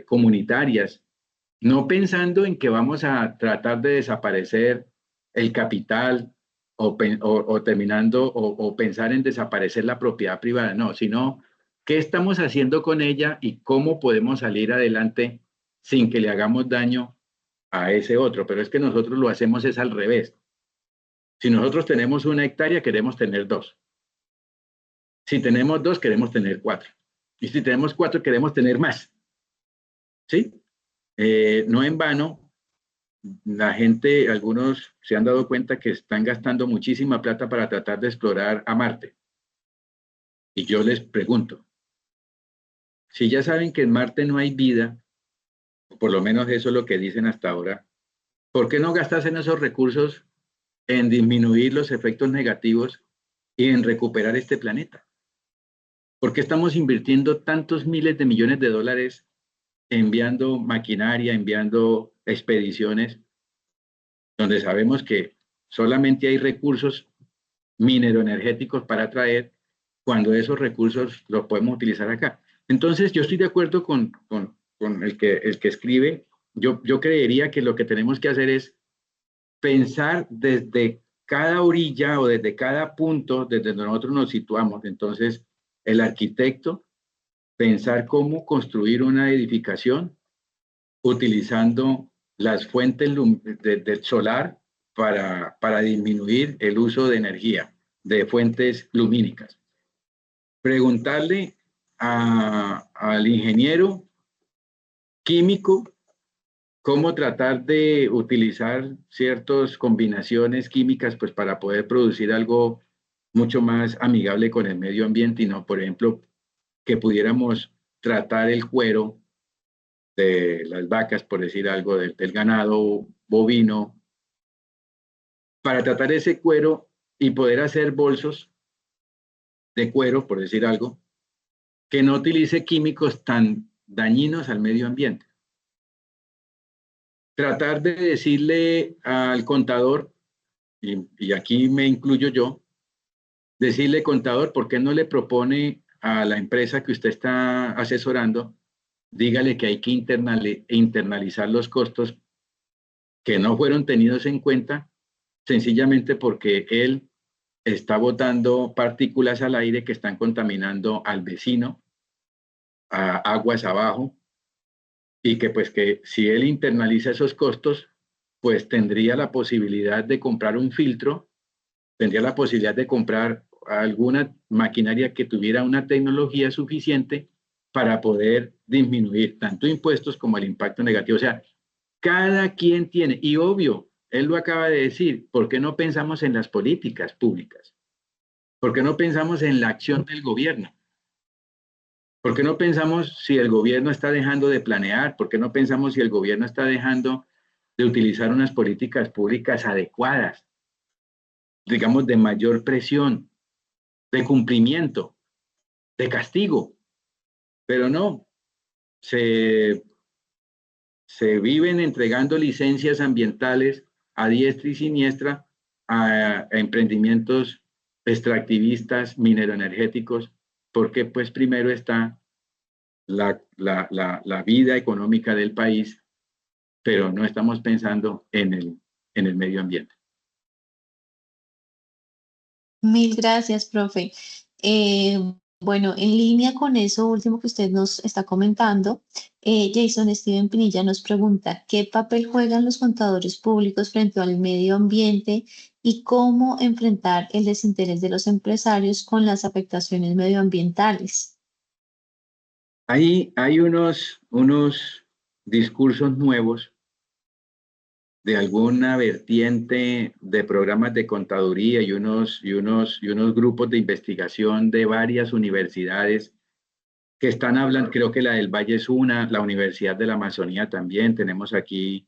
comunitarias, no pensando en que vamos a tratar de desaparecer el capital o terminando o pensar en desaparecer la propiedad privada, no, sino qué estamos haciendo con ella y cómo podemos salir adelante sin que le hagamos daño a ese otro. Pero es que nosotros lo hacemos es al revés. Si nosotros tenemos 1 hectárea, queremos tener 2. Si tenemos 2, queremos tener 4. Y si tenemos 4, queremos tener más. ¿Sí? No en vano, la gente, algunos se han dado cuenta que están gastando muchísima plata para tratar de explorar a Marte. Y yo les pregunto, si ya saben que en Marte no hay vida, o por lo menos eso es lo que dicen hasta ahora, ¿por qué no gastarse en esos recursos en disminuir los efectos negativos y en recuperar este planeta? ¿Por qué estamos invirtiendo tantos miles de millones de dólares enviando maquinaria, enviando expediciones, donde sabemos que solamente hay recursos mineroenergéticos para traer, cuando esos recursos los podemos utilizar acá? Entonces, yo estoy de acuerdo con el que escribe. Yo creería que lo que tenemos que hacer es pensar desde cada orilla o desde cada punto, desde donde nosotros nos situamos. Entonces, el arquitecto, pensar cómo construir una edificación utilizando las fuentes del solar para disminuir el uso de energía de fuentes lumínicas. Preguntarle al ingeniero químico cómo tratar de utilizar ciertas combinaciones químicas pues para poder producir algo mucho más amigable con el medio ambiente y no, por ejemplo, que pudiéramos tratar el cuero de las vacas, por decir algo, del ganado bovino, para tratar ese cuero y poder hacer bolsos de cuero, por decir algo, que no utilice químicos tan dañinos al medio ambiente. Tratar de decirle al contador, y aquí me incluyo yo, decirle, contador, ¿por qué no le propone a la empresa que usted está asesorando, dígale que hay que internalizar los costos que no fueron tenidos en cuenta, sencillamente porque él está botando partículas al aire que están contaminando al vecino, a aguas abajo, y que pues que si él internaliza esos costos, pues tendría la posibilidad de comprar un filtro, tendría la posibilidad de comprar alguna maquinaria que tuviera una tecnología suficiente para poder disminuir tanto impuestos como el impacto negativo. O sea, cada quien tiene, y obvio, él lo acaba de decir, ¿por qué no pensamos en las políticas públicas? ¿Por qué no pensamos en la acción del gobierno? ¿Por qué no pensamos si el gobierno está dejando de planear? ¿Por qué no pensamos si el gobierno está dejando de utilizar unas políticas públicas adecuadas, digamos, de mayor presión, de cumplimiento, de castigo? Pero no, se, se viven entregando licencias ambientales a diestra y siniestra a emprendimientos extractivistas, mineroenergéticos, porque pues primero está la vida económica del país, pero no estamos pensando en el medio ambiente. Mil gracias, profe. Eh, bueno, en línea con eso último que usted nos está comentando, Jason Steven Pinilla nos pregunta, ¿qué papel juegan los contadores públicos frente al medio ambiente y cómo enfrentar el desinterés de los empresarios con las afectaciones medioambientales? Hay unos discursos nuevos de alguna vertiente de programas de contaduría y unos grupos de investigación de varias universidades que están hablando, creo que la del Valle es una, la Universidad de la Amazonía también, tenemos aquí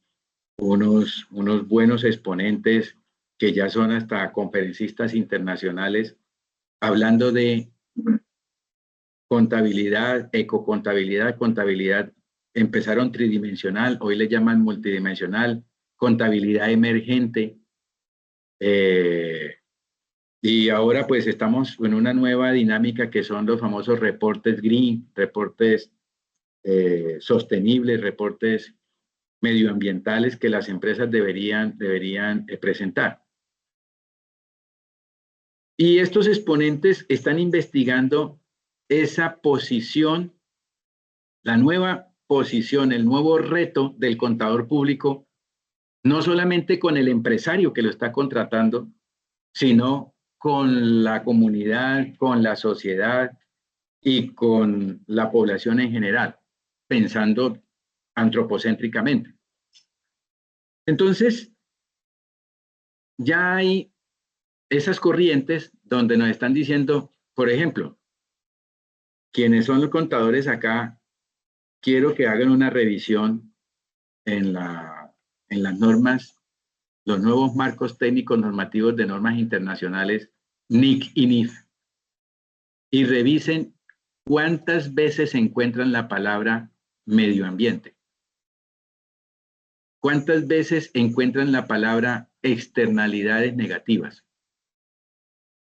unos buenos exponentes que ya son hasta conferencistas internacionales, hablando de contabilidad, ecocontabilidad, contabilidad, empezaron tridimensional, hoy le llaman multidimensional, contabilidad emergente, eh, y ahora pues estamos en una nueva dinámica que son los famosos reportes green, reportes sostenibles, reportes medioambientales que las empresas deberían presentar. Y estos exponentes están investigando esa posición, la nueva posición, el nuevo reto del contador público, no solamente con el empresario que lo está contratando, sino con la comunidad, con la sociedad y con la población en general, pensando antropocéntricamente. Entonces, ya hay esas corrientes donde nos están diciendo, por ejemplo, quienes son los contadores acá, quiero que hagan una revisión en, en las normas, los nuevos marcos técnicos normativos de normas internacionales, NIC y NIF, y revisen cuántas veces se encuentran la palabra medio ambiente, cuántas veces encuentran la palabra externalidades negativas,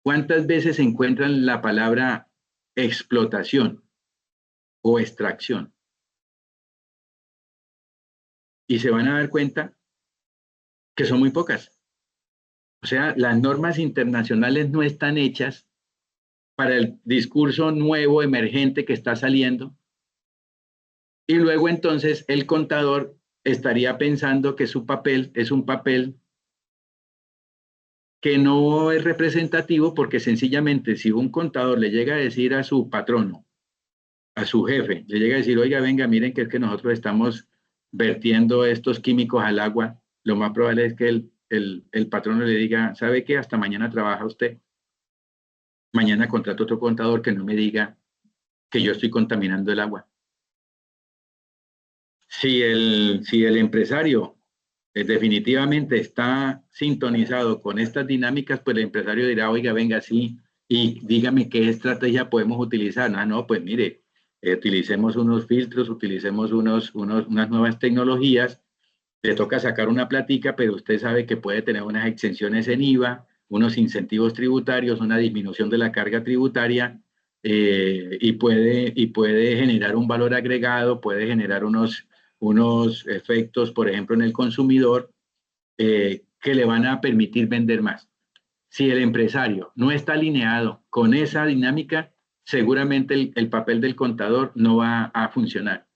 cuántas veces se encuentran la palabra explotación o extracción. Y se van a dar cuenta que son muy pocas. O sea, las normas internacionales no están hechas para el discurso nuevo, emergente que está saliendo. Y luego entonces el contador estaría pensando que su papel es un papel que no es representativo porque sencillamente si un contador le llega a decir a su patrono, a su jefe, le llega a decir, oiga, venga, miren que es que nosotros estamos vertiendo estos químicos al agua, lo más probable es que el patrono le diga, ¿sabe qué? Hasta mañana trabaja usted. Mañana contrato otro contador que no me diga que yo estoy contaminando el agua. Si el empresario definitivamente está sintonizado con estas dinámicas, pues el empresario dirá, oiga, venga, sí, y dígame qué estrategia podemos utilizar. Ah, no, pues mire, utilicemos unos filtros, utilicemos unas nuevas tecnologías, le toca sacar una platica, pero usted sabe que puede tener unas exenciones en IVA, unos incentivos tributarios, una disminución de la carga tributaria, y puede generar un valor agregado, puede generar unos efectos, por ejemplo, en el consumidor, que le van a permitir vender más. Si el empresario no está alineado con esa dinámica, seguramente el papel del contador no va a funcionar.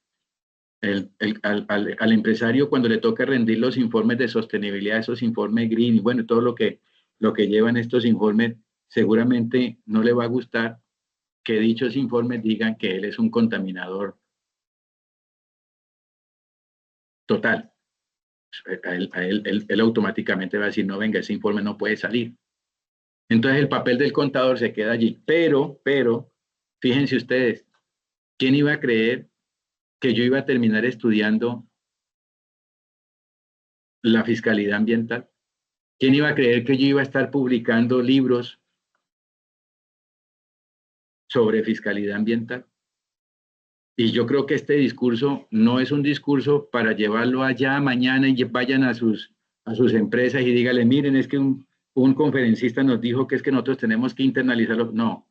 Al empresario, cuando le toca rendir los informes de sostenibilidad, esos informes green y bueno, todo lo que llevan estos informes, seguramente no le va a gustar que dichos informes digan que él es un contaminador total. Él automáticamente va a decir, no, venga, ese informe no puede salir. Entonces el papel del contador se queda allí. Pero, fíjense ustedes, ¿quién iba a creer que yo iba a terminar estudiando la fiscalidad ambiental? ¿Quién iba a creer que yo iba a estar publicando libros sobre fiscalidad ambiental? Y yo creo que este discurso no es un discurso para llevarlo allá mañana y vayan a sus empresas y díganle, miren, es que un conferencista nos dijo que es que nosotros tenemos que internalizarlo. No,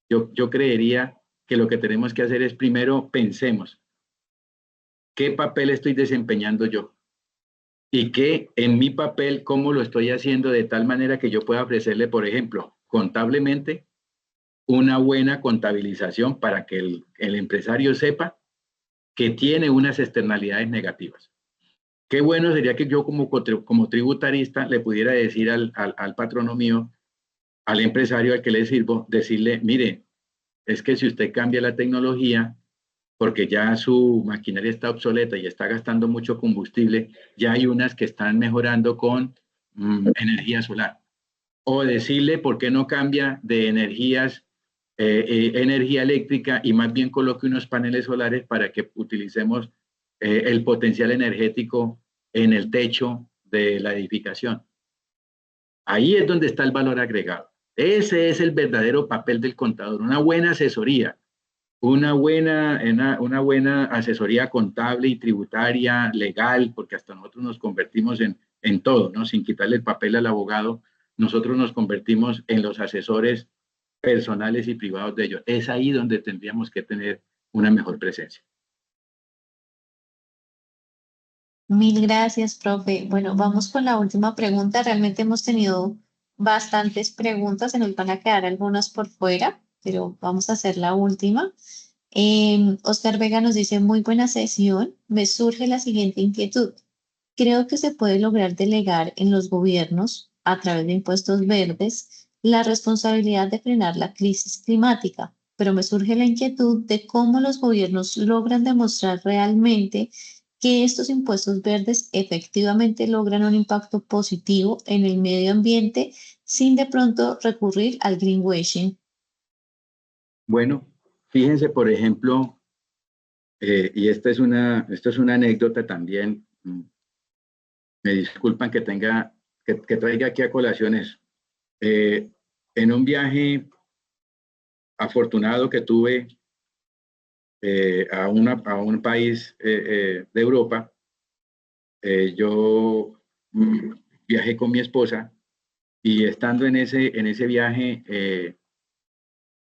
yo creería que lo que tenemos que hacer es primero pensemos, ¿qué papel estoy desempeñando yo? Y que en mi papel, ¿cómo lo estoy haciendo de tal manera que yo pueda ofrecerle, por ejemplo, contablemente, una buena contabilización para que el empresario sepa que tiene unas externalidades negativas? Qué bueno sería que yo como tributarista le pudiera decir al patrono mío, al empresario al que le sirvo, decirle, mire, es que si usted cambia la tecnología, porque ya su maquinaria está obsoleta y está gastando mucho combustible, ya hay unas que están mejorando con energía solar. O decirle por qué no cambia de energía eléctrica y más bien coloque unos paneles solares para que utilicemos el potencial energético en el techo de la edificación. Ahí es donde está el valor agregado. Ese es el verdadero papel del contador, una buena asesoría, una buena asesoría contable y tributaria, legal, porque hasta nosotros nos convertimos en todo, ¿no? Sin quitarle el papel al abogado, nosotros nos convertimos en los asesores personales y privados de ellos. Es ahí donde tendríamos que tener una mejor presencia. Mil gracias, profe. Bueno, vamos con la última pregunta. Realmente hemos tenido bastantes preguntas, se nos van a quedar algunas por fuera, pero vamos a hacer la última. Oscar Vega nos dice, muy buena sesión. Me surge la siguiente inquietud. Creo que se puede lograr delegar en los gobiernos, a través de impuestos verdes, la responsabilidad de frenar la crisis climática, pero me surge la inquietud de cómo los gobiernos logran demostrar realmente que estos impuestos verdes efectivamente logran un impacto positivo en el medio ambiente sin de pronto recurrir al greenwashing. Bueno, fíjense, por ejemplo, y esto es una anécdota también. Me disculpan que traiga aquí a colaciones. En un viaje afortunado que tuve a un país de Europa, yo viajé con mi esposa y estando en ese viaje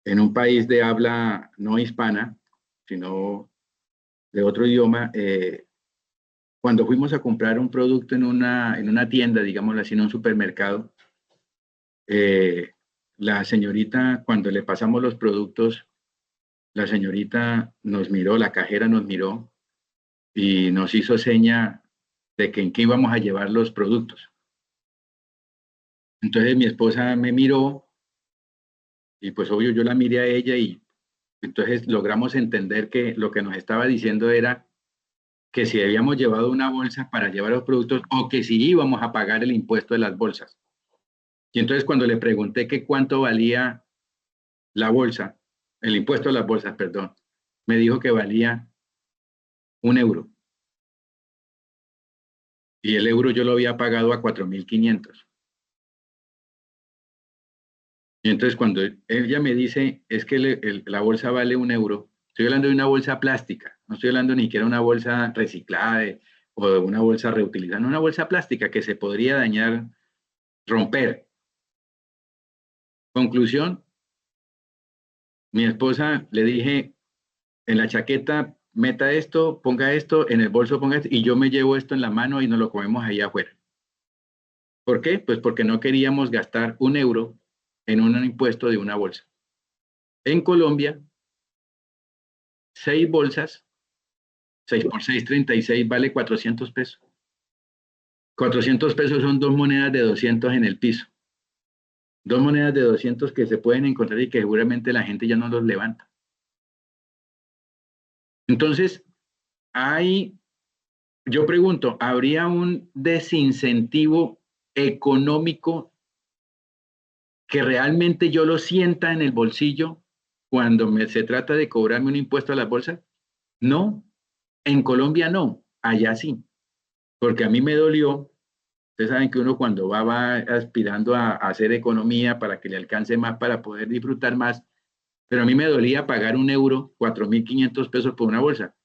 en un país de habla no hispana, sino de otro idioma, cuando fuimos a comprar un producto en una tienda, digámoslo así, en un supermercado, la señorita, cuando le pasamos los productos, la señorita nos miró, la cajera nos miró y nos hizo seña de que en qué íbamos a llevar los productos. Entonces mi esposa me miró y pues obvio yo la miré a ella y entonces logramos entender que lo que nos estaba diciendo era que si habíamos llevado una bolsa para llevar los productos o que si íbamos a pagar el impuesto de las bolsas. Y entonces cuando le pregunté que cuánto valía la bolsa, el impuesto de las bolsas, perdón, me dijo que valía 1 euro. Y el euro yo lo había pagado a 4.500. Y entonces cuando ella me dice, es que la bolsa vale 1 euro, estoy hablando de una bolsa plástica, no estoy hablando ni siquiera de una bolsa reciclada o de una bolsa reutilizada, no, una bolsa plástica que se podría dañar, romper. Conclusión, mi esposa le dije, en la chaqueta meta esto, ponga esto, en el bolso ponga esto, y yo me llevo esto en la mano y nos lo comemos allá afuera. ¿Por qué? Pues porque no queríamos gastar un euro en un impuesto de una bolsa. En Colombia, 6 bolsas, 6 por 6, 36, vale 400 pesos. 400 pesos son 2 monedas de 200 en el piso. 2 monedas de 200 que se pueden encontrar y que seguramente la gente ya no los levanta. Entonces, yo pregunto, ¿habría un desincentivo económico que realmente yo lo sienta en el bolsillo cuando se trata de cobrarme un impuesto a la bolsa? No, en Colombia no, allá sí, porque a mí me dolió. Ustedes saben que uno cuando va aspirando a hacer economía para que le alcance más, para poder disfrutar más, pero a mí me dolía pagar un euro, 4.500 pesos por una bolsa.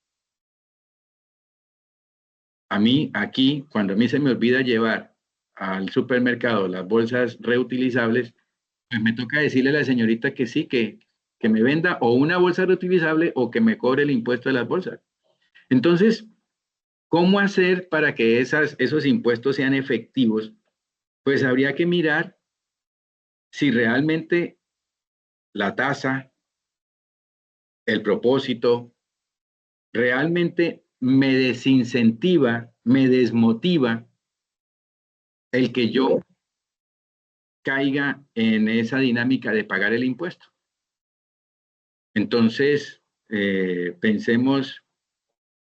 A mí aquí, cuando a mí se me olvida llevar al supermercado las bolsas reutilizables, pues me toca decirle a la señorita que sí, que me venda o una bolsa reutilizable o que me cobre el impuesto de las bolsas. Entonces, ¿cómo hacer para que esos impuestos sean efectivos? Pues habría que mirar si realmente la tasa, el propósito, realmente me desincentiva, me desmotiva el que yo caiga en esa dinámica de pagar el impuesto. Entonces, pensemos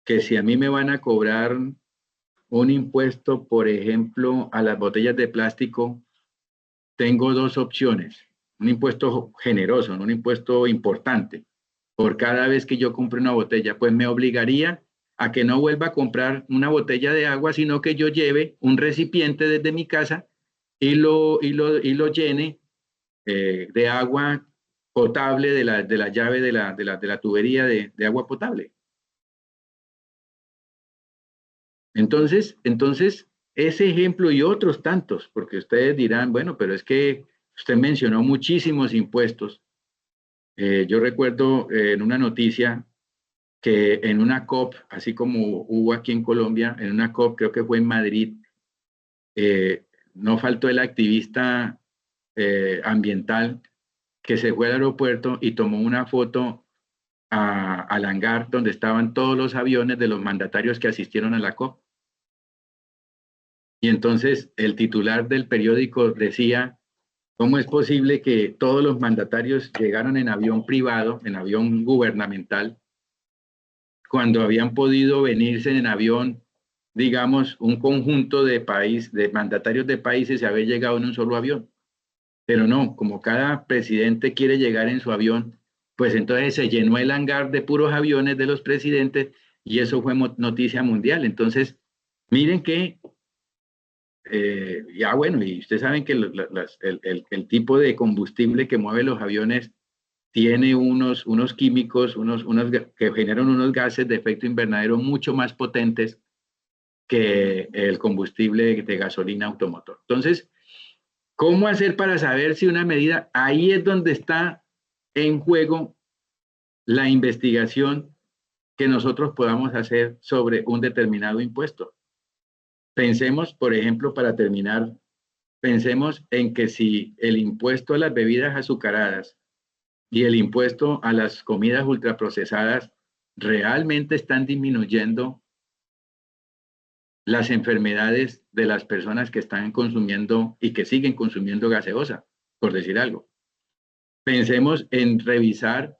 que si a mí me van a cobrar un impuesto, por ejemplo, a las botellas de plástico, tengo dos opciones. Un impuesto generoso, un impuesto importante, por cada vez que yo compre una botella, pues me obligaría a que no vuelva a comprar una botella de agua, sino que yo lleve un recipiente desde mi casa y lo llene de agua potable de la llave de la tubería de agua potable. Entonces, ese ejemplo y otros tantos, porque ustedes dirán, bueno, pero es que usted mencionó muchísimos impuestos. Yo recuerdo en una noticia que en una COP, así como hubo aquí en Colombia, en una COP, creo que fue en Madrid, no faltó el activista ambiental que se fue al aeropuerto y tomó una foto al hangar donde estaban todos los aviones de los mandatarios que asistieron a la COP. Y entonces el titular del periódico decía, ¿cómo es posible que todos los mandatarios llegaron en avión privado, en avión gubernamental, cuando habían podido venirse en avión, digamos, un conjunto de mandatarios de países y haber llegado en un solo avión? Pero no, como cada presidente quiere llegar en su avión, pues entonces se llenó el hangar de puros aviones de los presidentes y eso fue noticia mundial. Entonces, miren que ya bueno, y ustedes saben que el tipo de combustible que mueve los aviones tiene unos químicos, que generan unos gases de efecto invernadero mucho más potentes que el combustible de gasolina automotor. Entonces, ¿cómo hacer para saber si una medida, ahí es donde está en juego la investigación que nosotros podamos hacer sobre un determinado impuesto? Pensemos, por ejemplo, para terminar, pensemos en que si el impuesto a las bebidas azucaradas y el impuesto a las comidas ultraprocesadas realmente están disminuyendo las enfermedades de las personas que están consumiendo y que siguen consumiendo gaseosa, por decir algo. Pensemos en revisar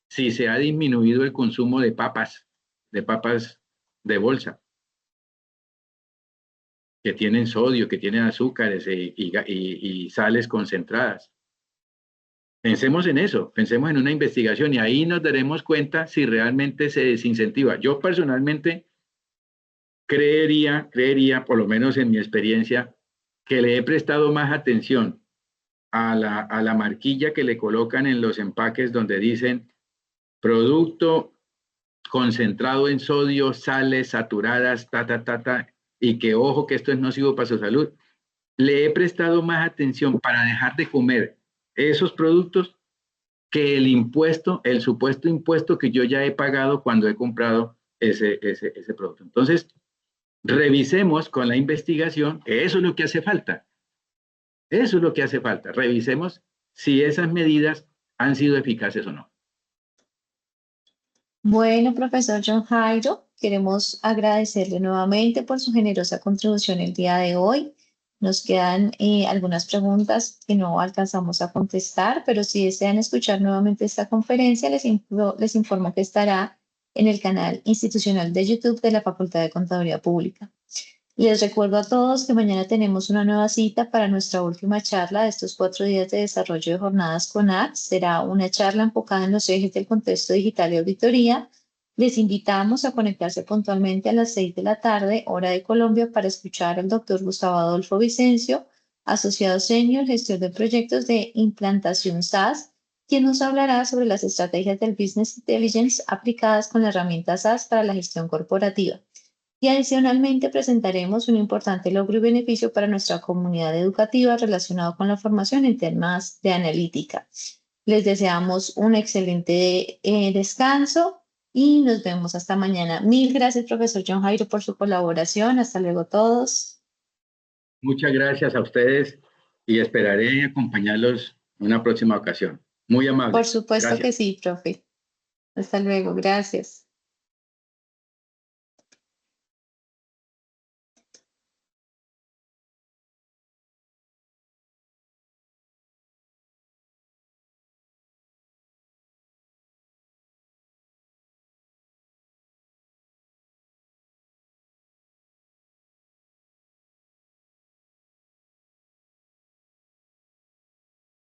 si se ha disminuido el consumo de papas de bolsa, que tienen sodio, que tienen azúcares y sales concentradas. Pensemos en eso, pensemos en una investigación y ahí nos daremos cuenta si realmente se desincentiva. Yo personalmente creería, por lo menos en mi experiencia, que le he prestado más atención a la marquilla que le colocan en los empaques donde dicen producto concentrado en sodio, sales saturadas, y que ojo que esto es nocivo para su salud. Le he prestado más atención para dejar de comer esos productos que el supuesto impuesto que yo ya he pagado cuando he comprado ese producto. Entonces, revisemos con la investigación, eso es lo que hace falta. Eso es lo que hace falta. Revisemos si esas medidas han sido eficaces o no. Bueno, profesor John Jairo, queremos agradecerle nuevamente por su generosa contribución el día de hoy. Nos quedan algunas preguntas que no alcanzamos a contestar, pero si desean escuchar nuevamente esta conferencia, les informo que estará en el canal institucional de YouTube de la Facultad de Contaduría Pública. Les recuerdo a todos que mañana tenemos una nueva cita para nuestra última charla de estos 4 días de desarrollo de jornadas con ACT. Será una charla enfocada en los ejes del contexto digital y auditoría. Les invitamos a conectarse puntualmente a las 6 de la tarde, hora de Colombia, para escuchar al doctor Gustavo Adolfo Vicencio, asociado senior, gestor de proyectos de implantación SaaS, quien nos hablará sobre las estrategias del Business Intelligence aplicadas con la herramienta SaaS para la gestión corporativa. Y adicionalmente presentaremos un importante logro y beneficio para nuestra comunidad educativa relacionado con la formación en temas de analítica. Les deseamos un excelente descanso y nos vemos hasta mañana. Mil gracias, profesor John Jairo, por su colaboración. Hasta luego todos. Muchas gracias a ustedes y esperaré acompañarlos en una próxima ocasión. Muy Por amable. supuesto que Gracias. sí, profe. Hasta luego. Gracias.